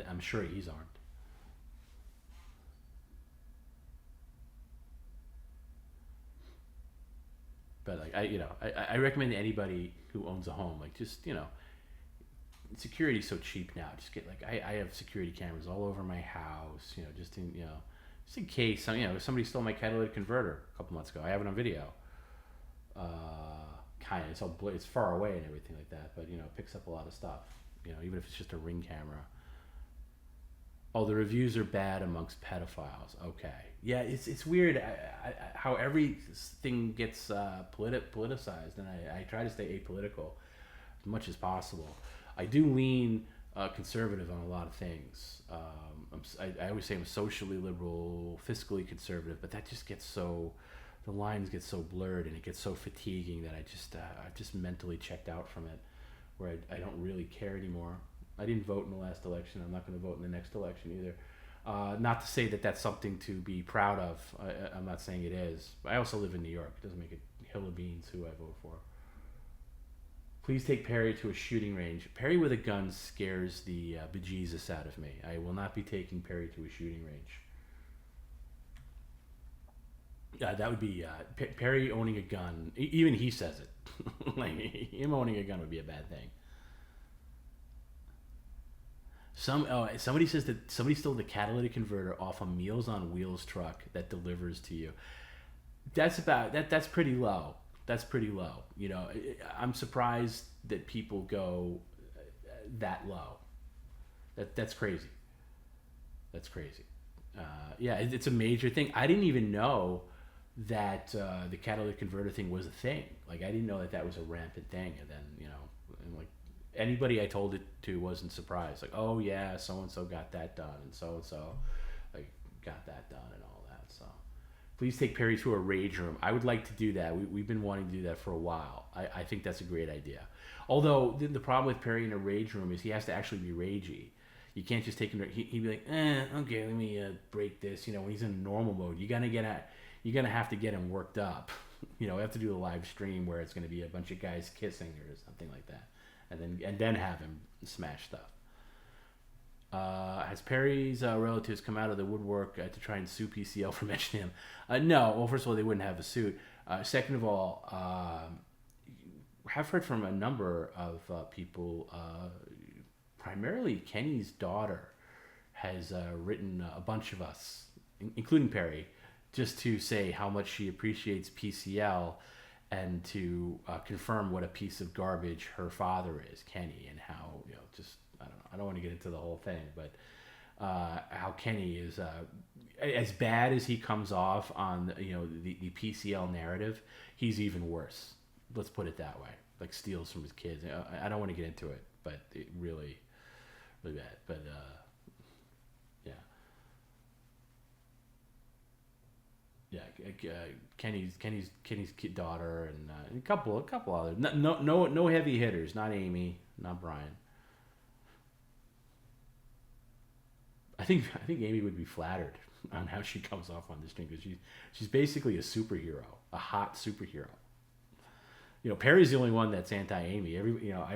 S2: I'm sure he's armed. But like I recommend to anybody who owns a home, like just security's so cheap now. Just get I have security cameras all over my house, just in case somebody stole my catalytic converter a couple months ago. I have it on video. Kind of it's far away and everything like that, but it picks up a lot of stuff. Even if it's just a Ring camera. Oh, the reviews are bad amongst pedophiles. Okay, yeah, it's weird how everything gets politicized, and I try to stay apolitical as much as possible. I do lean conservative on a lot of things. I always say I'm socially liberal, fiscally conservative, but that just gets the lines get so blurred and it gets so fatiguing that I've just mentally checked out from it, where I don't really care anymore. I didn't vote in the last election. I'm not going to vote in the next election either. Not to say that that's something to be proud of. I'm not saying it is. I also live in New York. It doesn't make a hill of beans who I vote for. Please take Perry to a shooting range. Perry with a gun scares the bejesus out of me. I will not be taking Perry to a shooting range. Yeah, that would be Perry owning a gun. Even he says it. Like him owning a gun would be a bad thing. Somebody says that somebody stole the catalytic converter off a Meals on Wheels truck that delivers to you. That's pretty low. That's pretty low. I'm surprised that people go that low. That's crazy. That's crazy. It's a major thing. I didn't even know that the catalytic converter thing was a thing. Like I didn't know that was a rampant thing. And then and like anybody I told it to wasn't surprised. Like, oh yeah, so and so got that done, and so like got that done and all that. So please take Perry to a rage room. I would like to do that. We've been wanting to do that for a while. I think that's a great idea. Although the problem with Perry in a rage room is he has to actually be ragey. You can't just take him. He'd be like, okay, let me break this. When he's in normal mode, you're gonna have to get him worked up. We have to do a live stream where it's gonna be a bunch of guys kissing or something like that, and then have him smash stuff. Has Perry's relatives come out of the woodwork to try and sue PCL for mentioning him? No. Well, first of all, they wouldn't have a suit. Second of all, have heard from a number of people, primarily Kenny's daughter has written a bunch of us, including Perry, just to say how much she appreciates PCL and to confirm what a piece of garbage her father is, Kenny, and how, just, I don't want to get into the whole thing, but how Kenny is, as bad as he comes off on, the PCL narrative, he's even worse. Let's put it that way. Like, steals from his kids. I don't want to get into it, but it really, really bad. But, yeah. Yeah, Kenny's daughter and a couple others. No heavy hitters. Not Amy. Not Brian. I think Amy would be flattered on how she comes off on this stream because she's basically a superhero, a hot superhero. Perry's the only one that's anti-Amy. I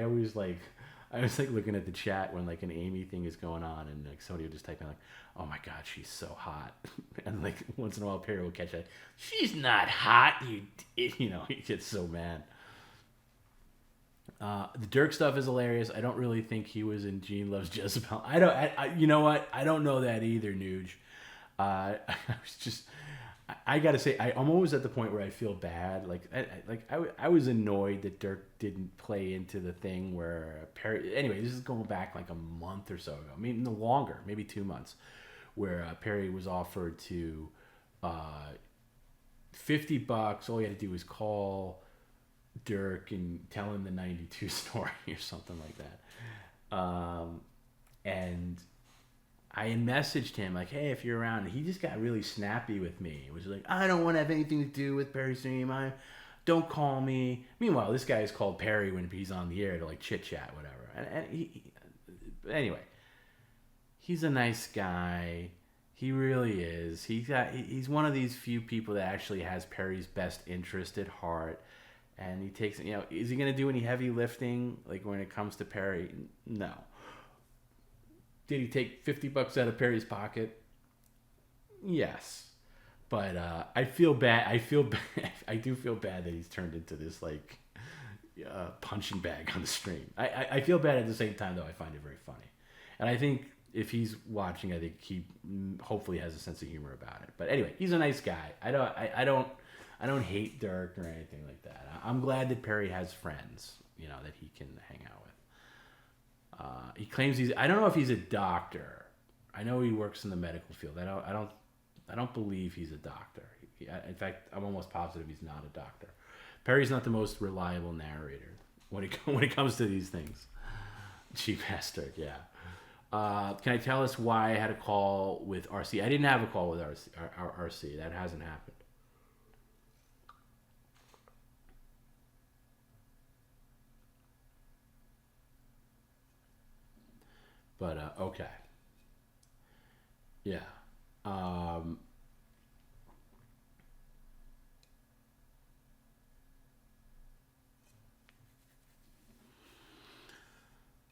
S2: was like looking at the chat when like an Amy thing is going on, and like somebody will just type in like, "Oh my God, she's so hot," and like once in a while Perry will catch that. She's not hot. He gets so mad. The Dirk stuff is hilarious. I don't really think he was in Gene Loves Jezebel. You know what? I don't know that either, Nuge. I gotta say, I'm always at the point where I feel bad. I was annoyed that Dirk didn't play into the thing where Perry. Anyway, this is going back like a month or so ago, maybe no longer, maybe 2 months, where Perry was offered to $50. All you had to do was call Dirk and tell him the 92 story or something like that. And I messaged him like, "Hey, if you're around," and he just got really snappy with me. It was like, "I don't want to have anything to do with Perry stream. Don't call me." Meanwhile, this guy is called Perry when he's on the air to like chit chat, whatever. And anyway, he's a nice guy. He really is. He's one of these few people that actually has Perry's best interest at heart. And he takes, is he going to do any heavy lifting like when it comes to Perry? No. Did he take $50 out of Perry's pocket? Yes. But I feel bad. I do feel bad that he's turned into this like punching bag on the stream. I feel bad at the same time, though. I find it very funny. And I think if he's watching, I think he hopefully has a sense of humor about it. But anyway, he's a nice guy. I don't hate Dirk or anything like that. I'm glad that Perry has friends, that he can hang out with. He claims I don't know if he's a doctor. I know he works in the medical field. I don't believe he's a doctor. In fact, I'm almost positive he's not a doctor. Perry's not the most reliable narrator when it comes to these things. Cheap bastard, yeah. Can I tell us why I had a call with RC? I didn't have a call with RC. That hasn't happened. But, okay. Yeah.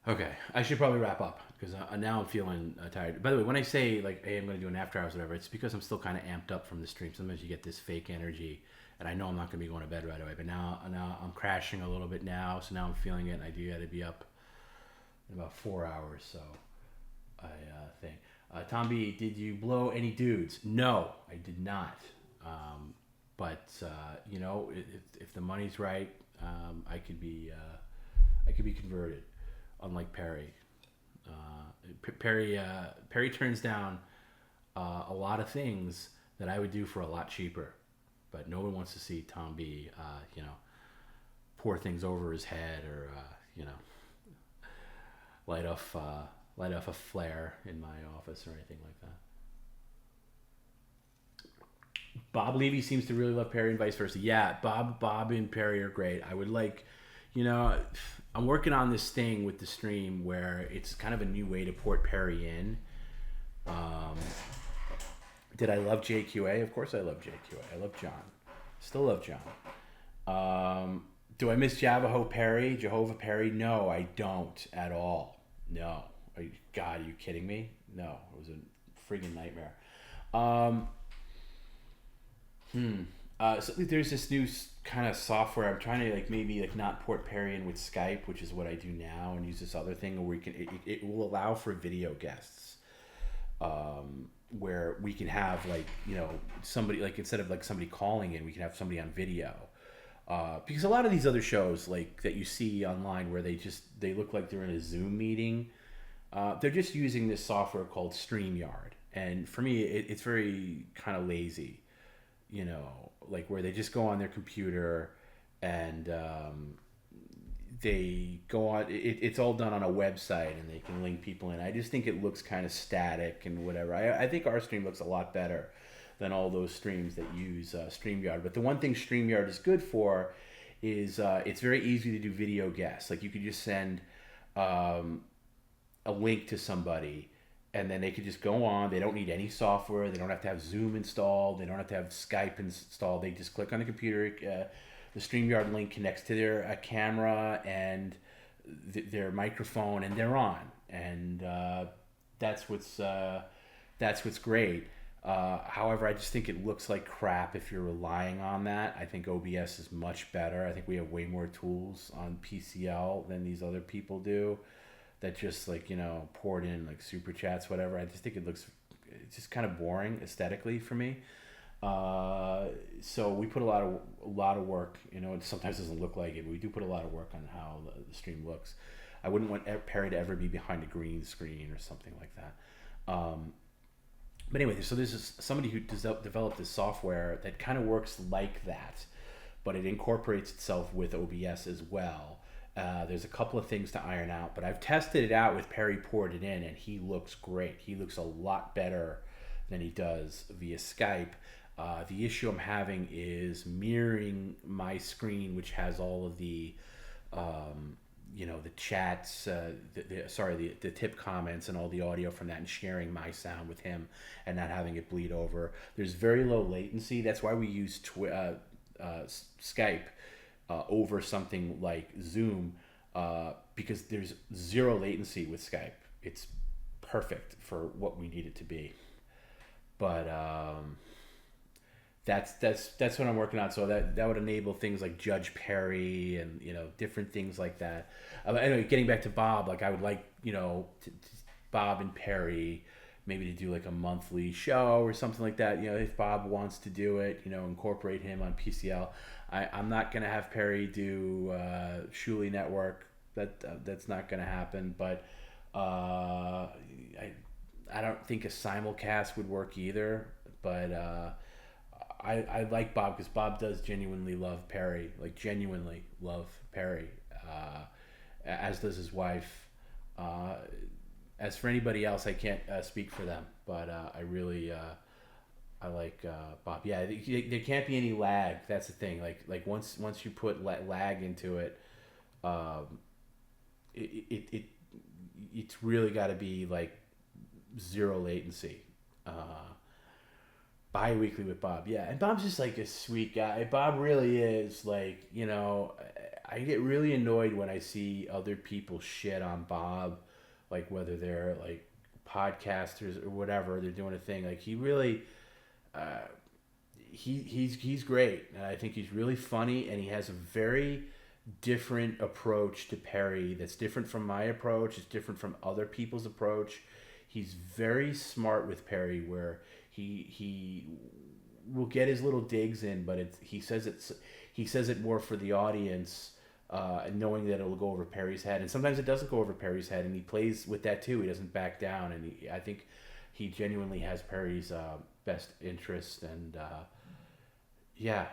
S2: Okay. I should probably wrap up because now I'm feeling tired. By the way, when I say, like, hey, I'm going to do an after hours or whatever, it's because I'm still kind of amped up from the stream. Sometimes you get this fake energy, and I know I'm not going to be going to bed right away. But now I'm crashing a little bit now, so now I'm feeling it, and I do got to be up in about 4 hours, so I think. TomB, did you blow any dudes? No, I did not. But if the money's right, I could be converted. Unlike Perry, Perry turns down a lot of things that I would do for a lot cheaper, but no one wants to see TomB, pour things over his head or light off a flare in my office or anything like that. Bob Levy seems to really love Perry and vice versa. Yeah, Bob and Perry are great. I would like, I'm working on this thing with the stream where it's kind of a new way to port Perry in. Did I love JQA? Of course I love JQA. I love John. Still love John. Do I miss Jehovah Perry? No, I don't at all. No. God, are you kidding me? No, it was a friggin' nightmare. So there's this new kind of software. I'm trying to maybe not port Perry in with Skype, which is what I do now, and use this other thing where we can. It will allow for video guests, where we can have somebody instead of somebody calling in, we can have somebody on video. Because a lot of these other shows that you see online where they look like they're in a Zoom meeting, they're just using this software called StreamYard, and for me it's very kind of lazy. Where they just go on their computer and they go on. It's all done on a website, and they can link people in. I just think it looks kind of static and whatever. I think our stream looks a lot better than all those streams that use StreamYard. But the one thing StreamYard is good for is it's very easy to do video guests. You could just send a link to somebody, and then they could just go on. They don't need any software. They don't have to have Zoom installed. They don't have to have Skype installed. They just click on the computer. The StreamYard link connects to their camera and their microphone, and they're on. And that's what's great. However, I just think it looks like crap if you're relying on that. I think OBS is much better. I think we have way more tools on PCL than these other people do. That just poured in super chats, whatever. I just think it's just kind of boring aesthetically for me. So we put a lot of work. It sometimes doesn't look like it, but we do put a lot of work on how the stream looks. I wouldn't want Perry to ever be behind a green screen or something like that. But anyway, so there's somebody who developed this software that kind of works like that, but it incorporates itself with OBS as well. There's a couple of things to iron out, but I've tested it out with Perry ported in, and he looks great. He looks a lot better than he does via Skype. The issue I'm having is mirroring my screen, which has all of the, the chats, the tip comments and all the audio from that, and sharing my sound with him and not having it bleed over. There's very low latency. That's why we use Skype over something like Zoom, because there's zero latency with Skype. It's perfect for what we need it to be. But that's what I'm working on. So that would enable things like Judge Perry and different things like that. Anyway, getting back to Bob, I would like Bob and Perry maybe to do a monthly show or something like that. If Bob wants to do it, incorporate him on PCL. I'm not gonna have Perry do Shuli Network. That's not gonna happen. But I don't think a simulcast would work either. But I like Bob because Bob does genuinely love Perry. Genuinely love Perry. As does his wife. As for anybody else, I can't speak for them. But I really. I like Bob. Yeah, there can't be any lag. That's the thing. Once you put lag into it, it's really got to be zero latency. Bi-weekly with Bob. Yeah, and Bob's just a sweet guy. Bob really is I get really annoyed when I see other people shit on Bob, whether they're podcasters or whatever, they're doing a thing. He really. He's great, and I think he's really funny, and he has a very different approach to Perry that's different from my approach. It's different from other people's approach. He's very smart with Perry, where he will get his little digs in, but he says it more for the audience, knowing that it'll go over Perry's head, and sometimes it doesn't go over Perry's head, and he plays with that too. He doesn't back down, and I think he genuinely has Perry's best interest, and you're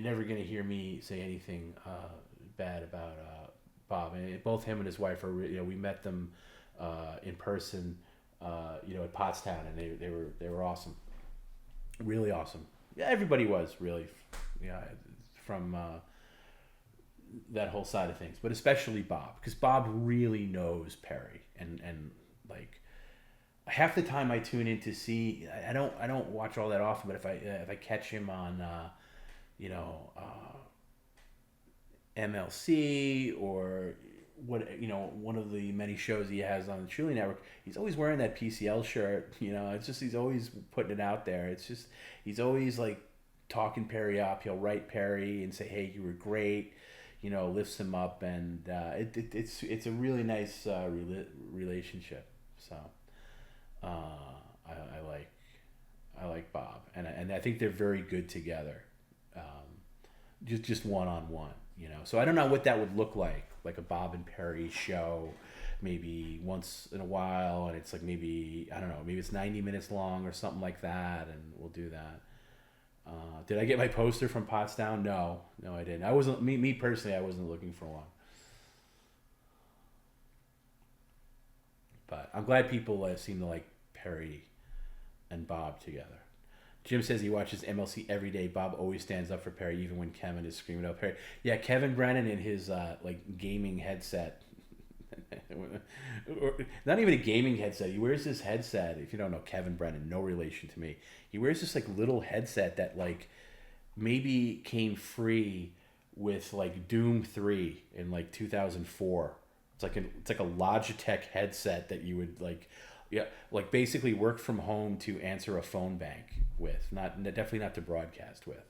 S2: never gonna hear me say anything bad about Bob. And both him and his wife are we met them in person at Pottstown, and they were awesome, really awesome. Yeah, everybody was really from that whole side of things, but especially Bob, because Bob really knows Perry, and half the time I tune in to see. I don't watch all that often, but if I catch him on, MLC or one of the many shows he has on the Shuli Network, he's always wearing that PCL shirt. It's just he's always putting it out there. It's just he's always talking Perry up. He'll write Perry and say, "Hey, you were great," lifts him up, and it's a really nice relationship. So I like Bob, and I think they're very good together. Just one on one, So I don't know what that would look like a Bob and Perry show, maybe once in a while, and it's like maybe I don't know, maybe it's 90 minutes long or something like that, and we'll do that. Did I get my poster from Pottstown? No, I didn't. I wasn't me personally. I wasn't looking for one, but I'm glad people seem to like Perry and Bob together. Jim says he watches MLC every day. Bob always stands up for Perry, even when Kevin is screaming out Perry. Yeah, Kevin Brennan in his gaming headset. Or, not even a gaming headset. He wears this headset. If you don't know Kevin Brennan, no relation to me. He wears this little headset that maybe came free with Doom 3 in 2004. It's like a Logitech headset that you would basically work from home to answer a phone bank with, definitely not to broadcast with.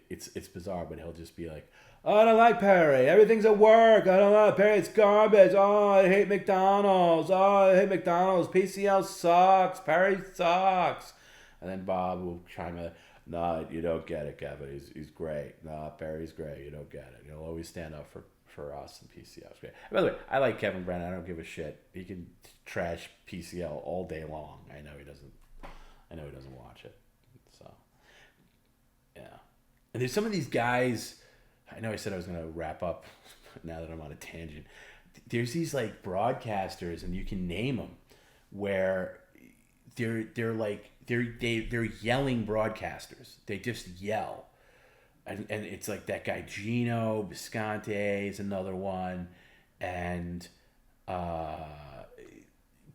S2: It's bizarre, but he'll just be like, "Oh, I don't like Perry. Everything's at work. I don't like Perry. It's garbage. Oh, I hate McDonald's. Oh, I hate McDonald's. PCL sucks. Perry sucks." And then Bob will chime in, "No, you don't get it, Kevin. He's great. No, Perry's great. You don't get it. He'll always stand up for us and PCL. It's great." By the way, I like Kevin Brennan. I don't give a shit. He can trash PCL all day long. I know he doesn't watch it. So, yeah. And there's some of these guys. I know I said I was going to wrap up now that I'm on a tangent. There's these broadcasters, and you can name them, where they're yelling broadcasters. They just yell. And it's like that guy Gino Bisconte is another one, and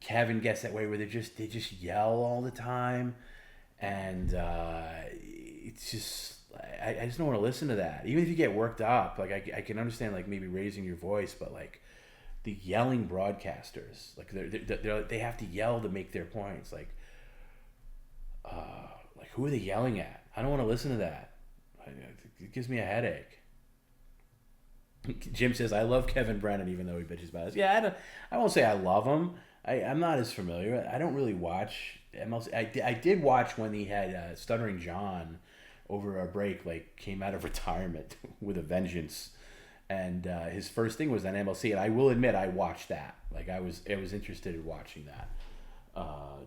S2: Kevin gets that way where they just yell all the time, and it's just I just don't want to listen to that. Even if you get worked up, I can understand maybe raising your voice, but the yelling broadcasters, they have to yell to make their points. Who are they yelling at? I don't want to listen to that. It gives me a headache. Jim says, "I love Kevin Brennan, even though he bitches about us." Yeah, I won't say I love him. I'm not as familiar. I don't really watch MLC. I did watch when he had Stuttering John over a break, came out of retirement with a vengeance. And his first thing was on MLC, and I will admit I watched that. I was interested in watching that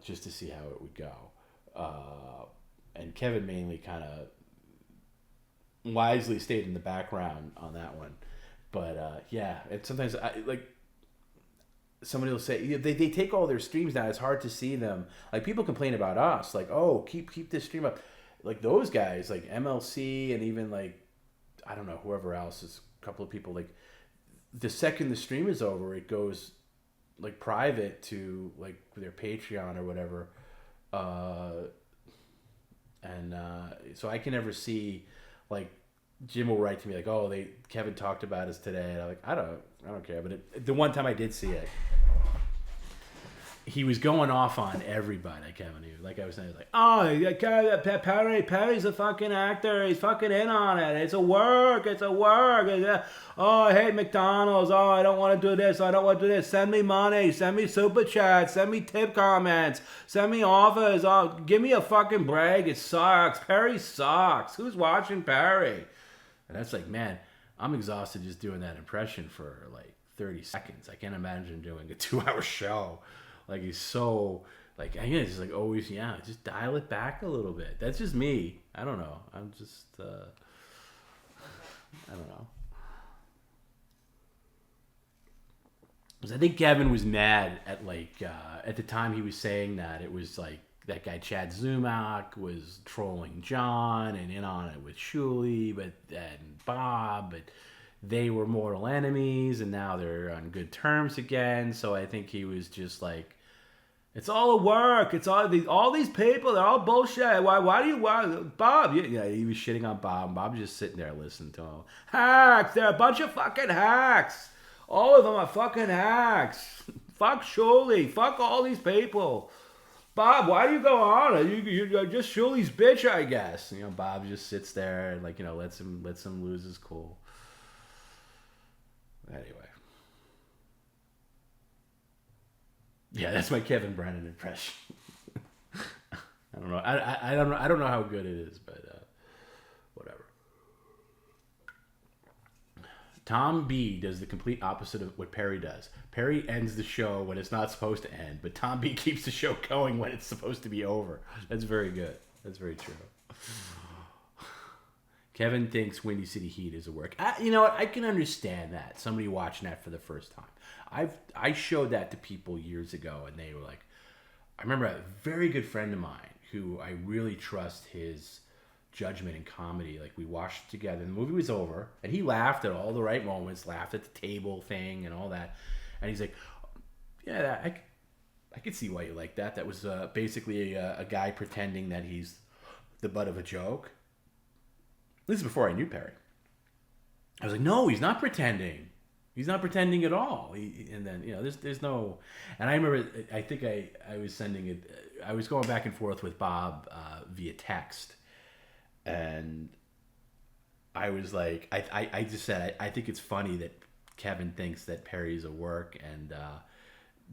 S2: just to see how it would go. And Kevin mainly kind of wisely stayed in the background on that one. But yeah, and sometimes somebody will say they take all their streams down. It's hard to see them. People complain about us, "Oh, keep this stream up." Those guys, MLC, and even I don't know, whoever else is a couple of people. The second the stream is over, it goes private to their Patreon or whatever. And so I can never see Jim will write to me "Oh, Kevin talked about us today," and I'm like, I don't care. But the one time I did see it, he was going off on everybody. Kevin, I was saying, "Oh, Perry's a fucking actor. He's fucking in on it. It's a work. Oh, I hate McDonald's. Oh, I don't want to do this. I don't want to do this. Send me money. Send me super chats. Send me tip comments. Send me offers. Oh, give me a fucking break. It sucks. Perry sucks. Who's watching Perry?" And that's man, I'm exhausted just doing that impression for 30 seconds. I can't imagine doing a 2-hour show. He's so he's just always, just dial it back a little bit. That's just me. I don't know. I'm just I don't know. Because I think Kevin was mad at at the time he was saying that, it was that guy Chad Zumak was trolling John and in on it with Shuley, and Bob, but they were mortal enemies, and now they're on good terms again. So I think he was just it's all a work. It's all these people. They're all bullshit. Why do you Bob? Yeah, he was shitting on Bob. Bob was just sitting there listening to him. Hacks. They're a bunch of fucking hacks. All of them are fucking hacks. Fuck Shuley. Fuck all these people. Bob, why do you go on? You just Shuley's bitch, I guess. You know, Bob just sits there and, like, you know, lets him lose his cool. Anyway. Yeah, that's my Kevin Brennan impression. I don't know. I don't know how good it is, but whatever. TomB does the complete opposite of what Perry does. Perry ends the show when it's not supposed to end, but TomB keeps the show going when it's supposed to be over. That's very good. That's very true. Kevin thinks Windy City Heat is a work. You know what? I can understand that. Somebody watching that for the first time. I showed that to people years ago, and they were like, I remember a very good friend of mine who I really trust his judgment in comedy. Like, we watched it together, and the movie was over, and he laughed at all the right moments, laughed at the table thing and all that. And he's like, yeah, I could see why you like that. That was basically a guy pretending that he's the butt of a joke. This is before I knew Perry. I was like, no, he's not pretending. He's not pretending at all. And then, you know, there's no... And I remember, I think I was sending it... I was going back and forth with Bob via text. And I was like... I just said, I think it's funny that Kevin thinks that Perry's a work. And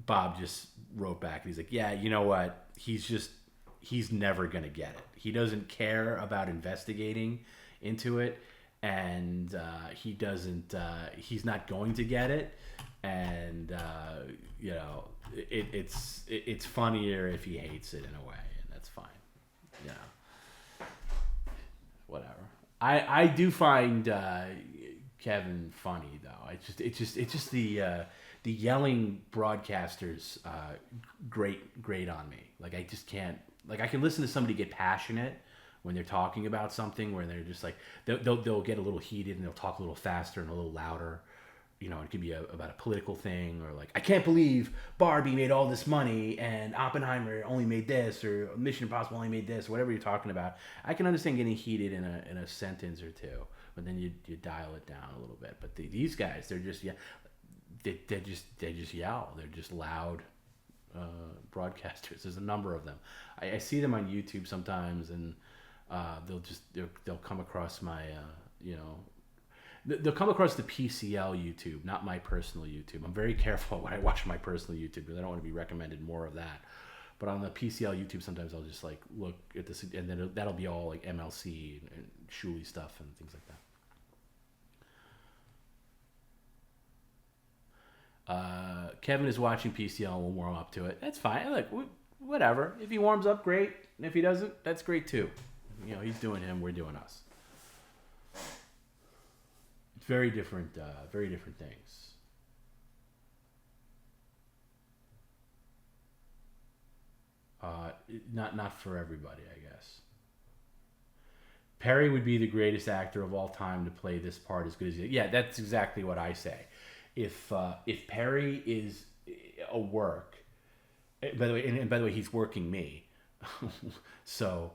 S2: Bob just wrote back. And he's like, yeah, you know what? He's never going to get it. He doesn't care about investigating into it. And he doesn't. He's not going to get it, and you know, it's funnier if he hates it in a way, and that's fine. You know, whatever. I do find Kevin funny though. It's just the yelling broadcasters grate on me. Like, I just can't. Like, I can listen to somebody get passionate when they're talking about something, where they're just like, they'll get a little heated and they'll talk a little faster and a little louder. You know, it could be about a political thing, or like, I can't believe Barbie made all this money and Oppenheimer only made this, or Mission Impossible only made this, whatever you're talking about. I can understand getting heated in a sentence or two, but then you dial it down a little bit. But these guys, they're just they just yell. They're just loud broadcasters. There's a number of them. I see them on YouTube sometimes, and they'll come across my they'll come across the PCL YouTube, not my personal YouTube. I'm very careful when I watch my personal YouTube because I don't want to be recommended more of that. But on the PCL YouTube, sometimes I'll just like look at this, and then that'll be all like MLC and Shuley stuff and things like that. Kevin is watching PCL. We'll warm up to it. That's fine. Like, whatever. If he warms up, great. And if he doesn't, that's great too. You know, he's doing him, we're doing us. It's very different things. Not for everybody, I guess. Perry would be the greatest actor of all time to play this part as good as he. Yeah, that's exactly what I say. If Perry is a work, by the way, he's working me, so.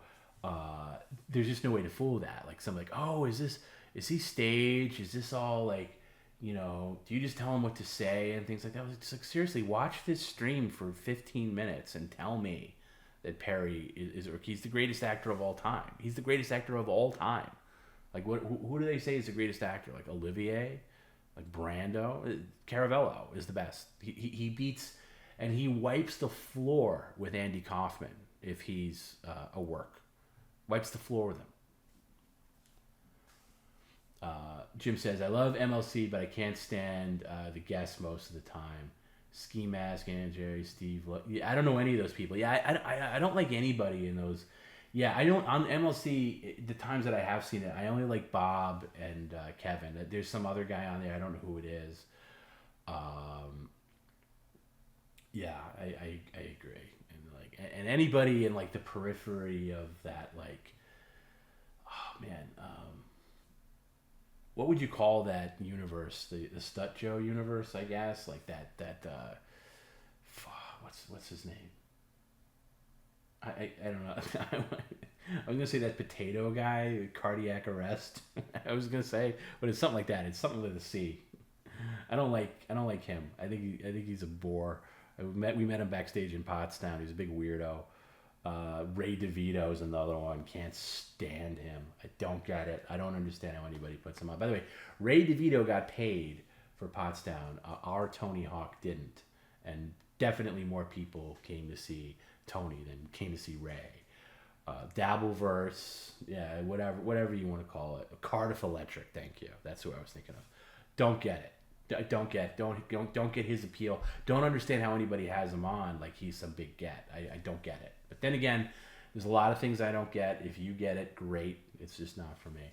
S2: There's just no way to fool that. Like, something like, oh, is he staged? Is this all like, you know, do you just tell him what to say and things like that? I was just like, seriously, watch this stream for 15 minutes and tell me that Perry is he's the greatest actor of all time. He's the greatest actor of all time. Like, who do they say is the greatest actor? Like Olivier? Like Brando? Caravello is the best. He beats, and he wipes the floor with Andy Kaufman if he's a work. Wipes the floor with him. Jim says, I love MLC, but I can't stand the guests most of the time. Ski Mask, Ann Jerry, Steve. I don't know any of those people. Yeah, I don't like anybody in those. Yeah, I don't. On MLC, the times that I have seen it, I only like Bob and Kevin. There's some other guy on there. I don't know who it is. Yeah, I agree. And anybody in like the periphery of that, like, oh man, what would you call that universe? The Stut Joe universe, I guess. Like that. What's his name? I don't know. I was gonna say that potato guy, cardiac arrest. I was gonna say, but it's something like that. It's something with a C. I don't like him. I think he's a bore. We met him backstage in Pottstown. He's a big weirdo. Ray DeVito's another one. Can't stand him. I don't get it. I don't understand how anybody puts him on. By the way, Ray DeVito got paid for Pottstown. Our Tony Hawk didn't. And definitely more people came to see Tony than came to see Ray. Dabbleverse, yeah, whatever you want to call it. Cardiff Electric, thank you. That's who I was thinking of. Don't get it. Don't get his appeal. Don't understand how anybody has him on like he's some big get. I don't get it. But then again, there's a lot of things I don't get. If you get it, great. It's just not for me.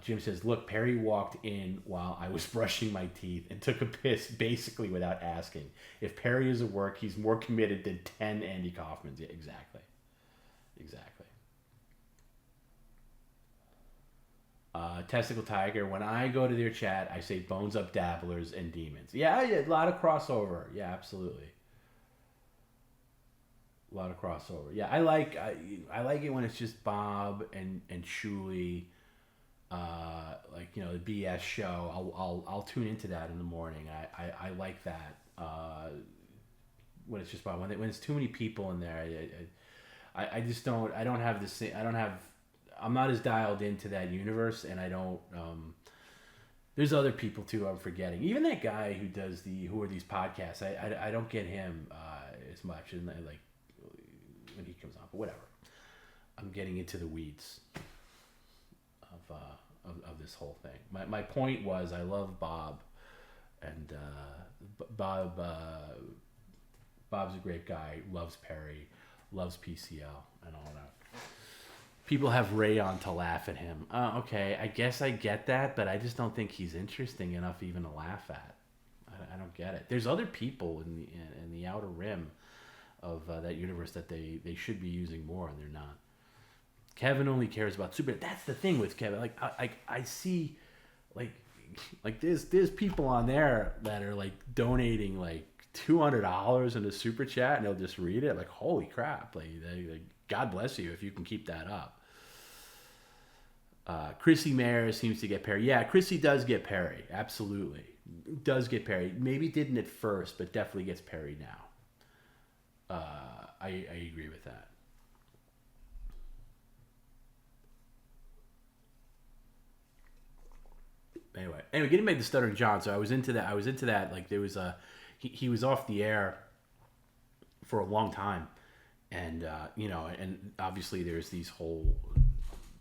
S2: Jim says, look, Perry walked in while I was brushing my teeth and took a piss basically without asking. If Perry is at work, he's more committed than 10 Andy Kaufmans. Yeah, exactly. Testicle Tiger, when I go to their chat, I say bones up dabblers and demons. Yeah, a lot of crossover. Yeah, absolutely. A lot of crossover. Yeah, I like it when it's just Bob and Shuli, like, you know, the BS show. I'll tune into that in the morning. I like that. When it's just Bob. When it's too many people in there, I just don't. I don't have the same. I'm not as dialed into that universe, and I don't. There's other people too I'm forgetting. Even that guy who does who are these podcasts. I don't get him as much, and like when he comes on, but whatever. I'm getting into the weeds of this whole thing. My point was I love Bob, and Bob's a great guy. Loves Perry, loves PCL, and all that. People have Ray on to laugh at him. Okay, I guess I get that, but I just don't think he's interesting enough even to laugh at. I don't get it. There's other people in the outer rim of that universe that they should be using more, and they're not. Kevin only cares about Super. That's the thing with Kevin. Like I see, like there's people on there that are like donating like $200 in a super chat, and they'll just read it. Like, holy crap! Like God bless you if you can keep that up. Chrissy Mayer seems to get Perry. Yeah, Chrissy does get Perry. Absolutely. Does get Perry. Maybe didn't at first, but definitely gets Perry now. I agree with that. Anyway, getting back to Stuttering John. So I was into that. Like there was he was off the air for a long time. And, you know, and obviously there's these whole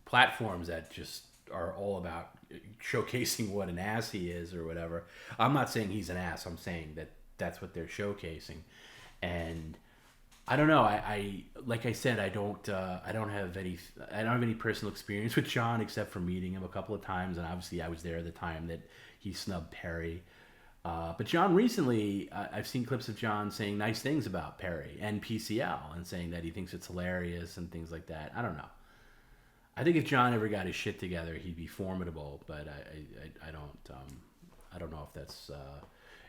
S2: platforms that just are all about showcasing what an ass he is or whatever. I'm not saying he's an ass. I'm saying that's what they're showcasing. And I don't know. I like I said, I don't have any personal experience with John except for meeting him a couple of times. And obviously I was there at the time that he snubbed Perry. But John recently, I've seen clips of John saying nice things about Perry and PCL and saying that he thinks it's hilarious and things like that. I don't know. I think if John ever got his shit together, he'd be formidable. But I don't know if that's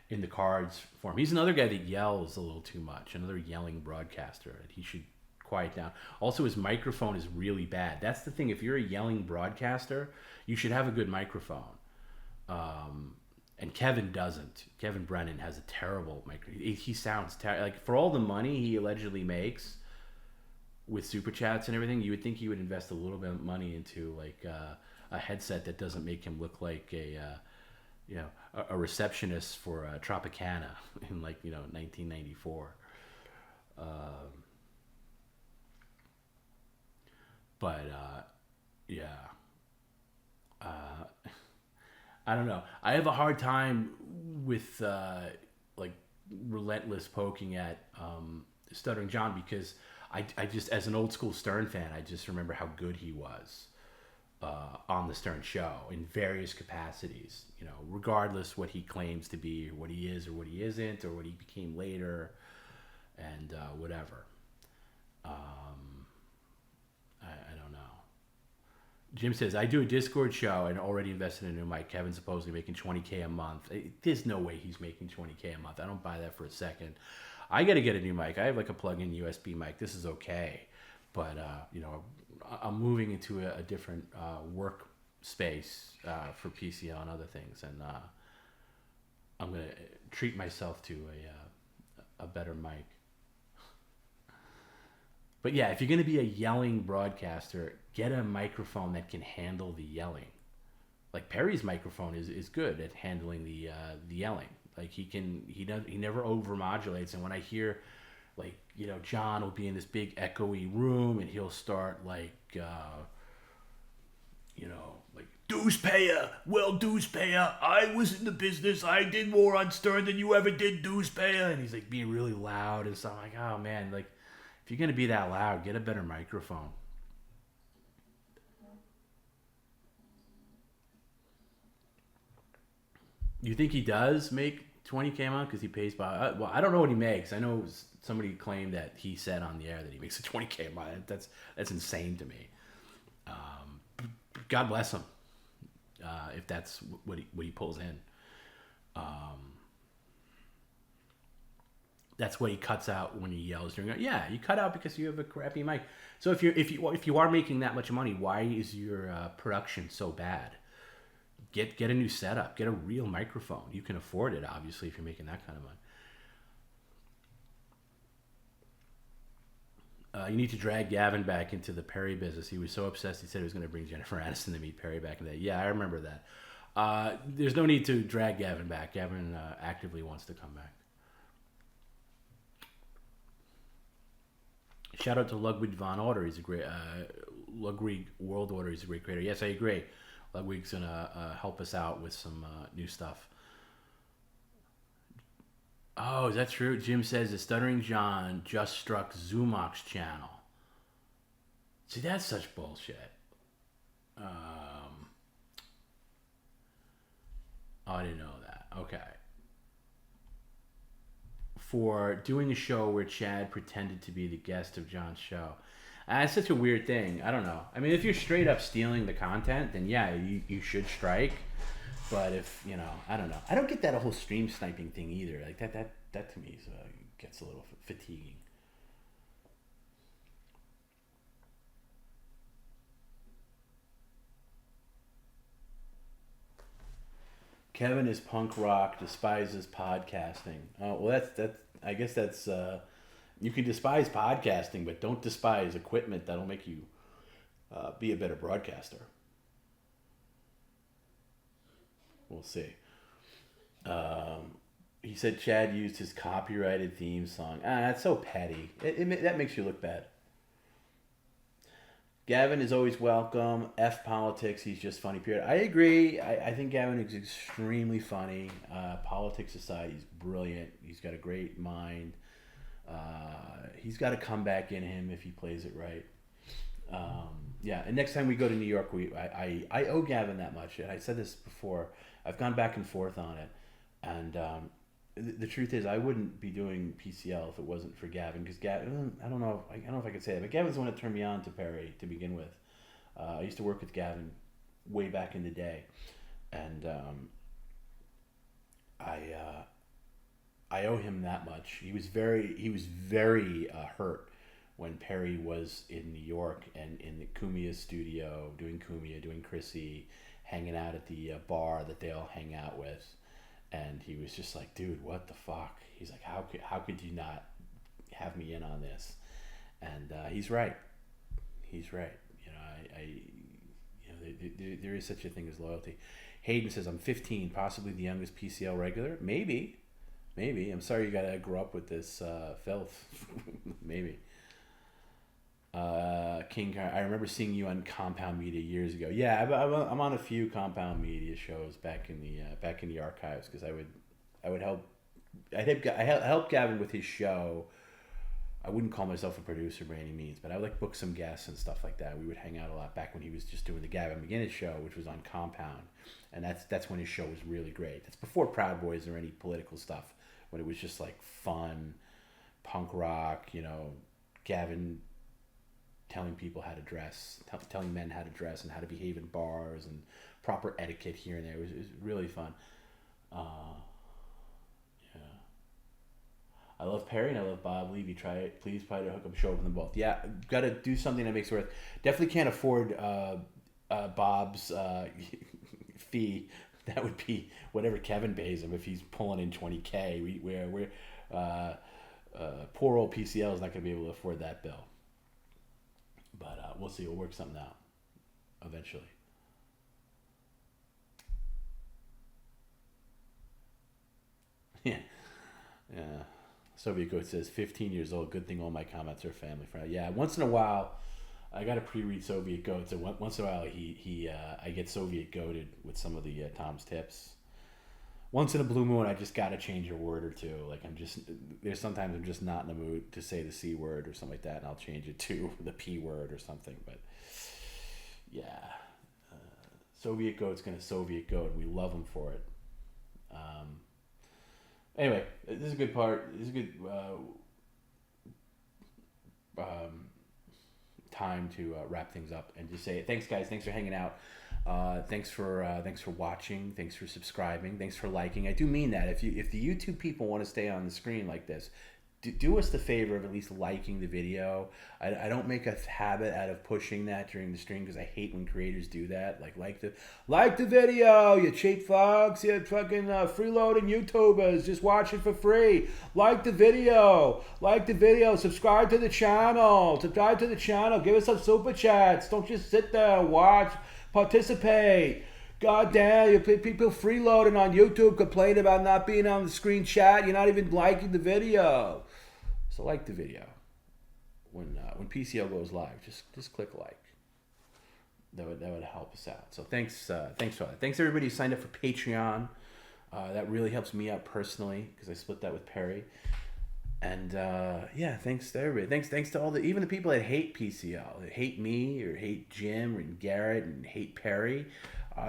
S2: in the cards for him. He's another guy that yells a little too much. Another yelling broadcaster. He should quiet down. Also, his microphone is really bad. That's the thing. If you're a yelling broadcaster, you should have a good microphone. And Kevin doesn't. Kevin Brennan has a terrible microphone. He sounds terrible. Like, for all the money he allegedly makes with super chats and everything, you would think he would invest a little bit of money into like a headset that doesn't make him look like a receptionist for Tropicana in 1994. Yeah. I don't know. I have a hard time with relentless poking at Stuttering John because I just, as an old school Stern fan, I just remember how good he was on the Stern show in various capacities. You know, regardless what he claims to be, or what he is, or what he isn't, or what he became later, and whatever. I don't know. Jim says, I do a Discord show and already invested in a new mic. Kevin's supposedly making $20K a month. There's no way he's making $20K a month. I don't buy that for a second. I got to get a new mic. I have like a plug-in USB mic. This is okay. But, I'm moving into a different work space for PCL and other things. And I'm going to treat myself to a better mic. But yeah, if you're going to be a yelling broadcaster, get a microphone that can handle the yelling. Like Perry's microphone is good at handling the yelling. Like he never overmodulates. And when I hear, like, you know, John will be in this big echoey room and he'll start like, you know, like, dues payer, well, dues payer, I was in the business, I did more on Stern than you ever did, dues payer. And he's like being really loud and stuff. I'm like, oh man, like, if you're going to be that loud, get a better microphone. You think he does make $20K a month because he pays by? Well, I don't know what he makes. I know somebody claimed that he said on the air that he makes a $20K a month. That's insane to me. God bless him if that's what he pulls in. That's what he cuts out when he yells during it. Yeah, you cut out because you have a crappy mic. So if you are making that much money, why is your production so bad? Get a new setup. Get a real microphone. You can afford it, obviously, if you're making that kind of money. You need to drag Gavin back into the Perry business. He was so obsessed. He said he was going to bring Jennifer Aniston to meet Perry back in the day. Yeah, I remember that. There's no need to drag Gavin back. Gavin actively wants to come back. Shout out to Ludwig von Order. He's a great Ludwig World Order. He's a great creator. Yes, I agree. Ludwig's gonna help us out with some new stuff. Oh, is that true? Jim says the Stuttering John just struck Zumach's channel. See, that's such bullshit. Oh, I didn't know that. Okay. For doing a show where Chad pretended to be the guest of John's show. It's such a weird thing. I don't know. I mean, if you're straight up stealing the content, then yeah, you should strike. But if, you know, I don't know. I don't get that whole stream sniping thing either. Like that to me gets a little fatiguing. Kevin is punk rock, despises podcasting. Oh, well, that's. I guess that's. You can despise podcasting, but don't despise equipment that'll make you be a better broadcaster. We'll see. He said Chad used his copyrighted theme song. That's so petty. That makes you look bad. Gavin is always welcome. F politics. He's just funny, period. I agree. I think Gavin is extremely funny. Politics aside, he's brilliant. He's got a great mind. He's got a comeback in him if he plays it right. Yeah, and next time we go to New York, I owe Gavin that much. And I said this before. I've gone back and forth on it. And the truth is, I wouldn't be doing PCL if it wasn't for Gavin, because Gavin, I don't know if I could say that, but Gavin's the one that turned me on to Perry to begin with. I used to work with Gavin way back in the day, and I owe him that much. He was very hurt when Perry was in New York and in the Kumia studio doing Kumia, doing Chrissy, hanging out at the bar that they all hang out with. And he was just like, dude, what the fuck? He's like, how could you not have me in on this? And he's right. He's right. There is such a thing as loyalty. Hayden says, I'm 15, possibly the youngest PCL regular. Maybe. I'm sorry you gotta grow up with this filth. Maybe. King, I remember seeing you on Compound Media years ago. Yeah, I'm on a few Compound Media shows back in the archives, because I would help. I helped Gavin with his show. I wouldn't call myself a producer by any means, but I would like book some guests and stuff like that. We would hang out a lot back when he was just doing the Gavin McGinnis show, which was on Compound, and that's when his show was really great. That's before Proud Boys or any political stuff, when it was just like fun, punk rock. Gavin telling people how to dress, telling men how to dress and how to behave in bars and proper etiquette here and there. It was really fun. Yeah. I love Perry and I love Bob Levy. Please try to hook up a show with them both. Yeah, got to do something that makes it worth. Definitely can't afford Bob's fee. That would be whatever Kevin pays him if he's pulling in $20K. We're poor old PCL is not going to be able to afford that bill. But we'll see. We'll work something out eventually. Yeah. Soviet Goat says 15 years old. Good thing all my comments are family friendly. Yeah, once in a while, I got to pre-read Soviet Goat. So once in a while, I get Soviet Goated with some of the Tom's tips. Once in a blue moon, I just got to change a word or two. Like there's sometimes I'm just not in the mood to say the C word or something like that, and I'll change it to the P word or something. But yeah, Soviet Goat's gonna Soviet Goat. We love him for it. Anyway, this is a good part. This is a good time to wrap things up and just say thanks, guys. Thanks for hanging out. Thanks for watching. Thanks for subscribing. Thanks for liking. I do mean that. If the YouTube people want to stay on the screen like this, do us the favor of at least liking the video. I don't make a habit out of pushing that during the stream because I hate when creators do that. Like the video, you cheap fucks, you fucking freeloading YouTubers, just watch it for free. Like the video, subscribe to the channel, give us some super chats. Don't just sit there and watch, participate. God damn, you people freeloading on YouTube complain about not being on the screen chat. You're not even liking the video. So like the video. When PCL goes live, just click like. That would help us out. So thanks for that. Thanks everybody who signed up for Patreon. That really helps me out personally because I split that with Perry. And yeah, thanks to everybody. Thanks to even the people that hate PCL, that hate me or hate Jim or Garrett and hate Perry.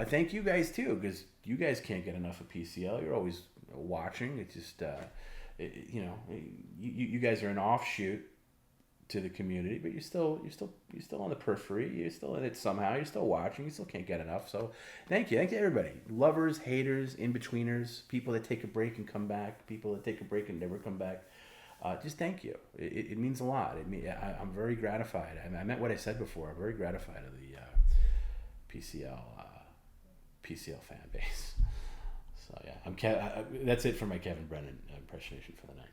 S2: Thank you guys too, because you guys can't get enough of PCL. You're always watching. It's just you guys are an offshoot to the community, but you're still on the periphery. You're still in it somehow. You're still watching. You still can't get enough. So thank you to everybody. Lovers, haters, in-betweeners, people that take a break and come back, people that take a break and never come back. Just thank you. It means a lot. I'm very gratified. I meant what I said before. I'm very gratified of the PCL fan base. So yeah, that's it for my Kevin Brennan impersonation for the night.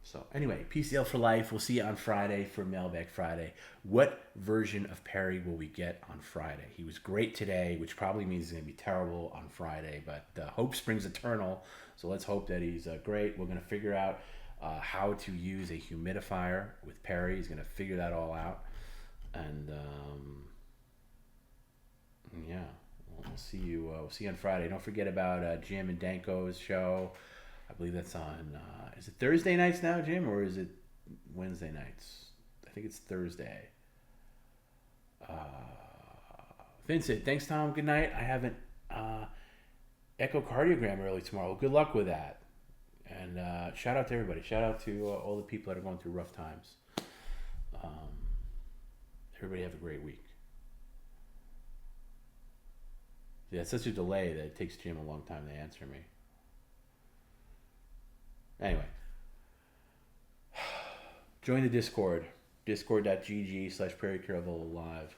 S2: So anyway, PCL for life. We'll see you on Friday for Mailbag Friday. What version of Perry will we get on Friday? He was great today, which probably means he's going to be terrible on Friday, but hope springs eternal. So let's hope that he's great. We're going to figure out how to use a humidifier with Perry. He's going to figure that all out. And yeah, we'll see you on Friday. Don't forget about Jim and Danko's show. I believe that's on, is it Thursday nights now, Jim, or is it Wednesday nights? I think it's Thursday. Vincent, thanks, Tom. Good night. I haven't echocardiogram early tomorrow. Good luck with that. And shout out to everybody. Shout out to all the people that are going through rough times. Everybody have a great week. Yeah, it's such a delay that it takes Jim a long time to answer me. Anyway, join the Discord, discord.gg/Perry Live.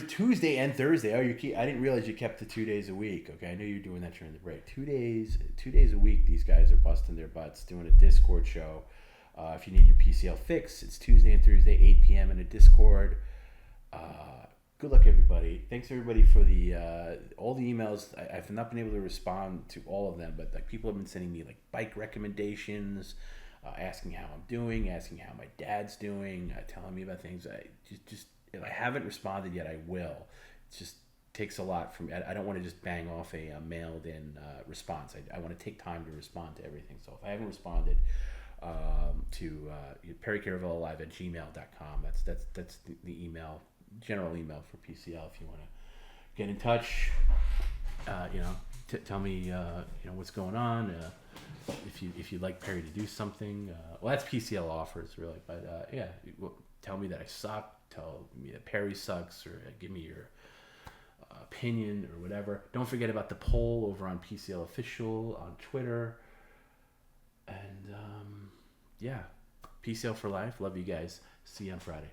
S2: Tuesday and Thursday. Oh, I didn't realize you kept the 2 days a week. Okay, I knew you were doing that during the break. 2 days a week. These guys are busting their butts doing a Discord show. If you need your PCL fix, it's Tuesday and Thursday, 8 p.m. in a Discord. Good luck, everybody. Thanks, everybody, for all the emails. I've not been able to respond to all of them, but people have been sending me bike recommendations, asking how I'm doing, asking how my dad's doing, telling me about things. Just if I haven't responded yet, I will. It just takes a lot from me. I don't want to just bang off a mailed-in response. I want to take time to respond to everything. So if I haven't responded to perrycaravello@gmail.com, that's the email. General email for PCL if you want to get in touch. Tell me what's going on. If you'd like Perry to do something, well, that's PCL offers really. But tell me that I suck. Tell me that Perry sucks, or give me your opinion or whatever. Don't forget about the poll over on PCL Official on Twitter. And PCL for life. Love you guys. See you on Friday.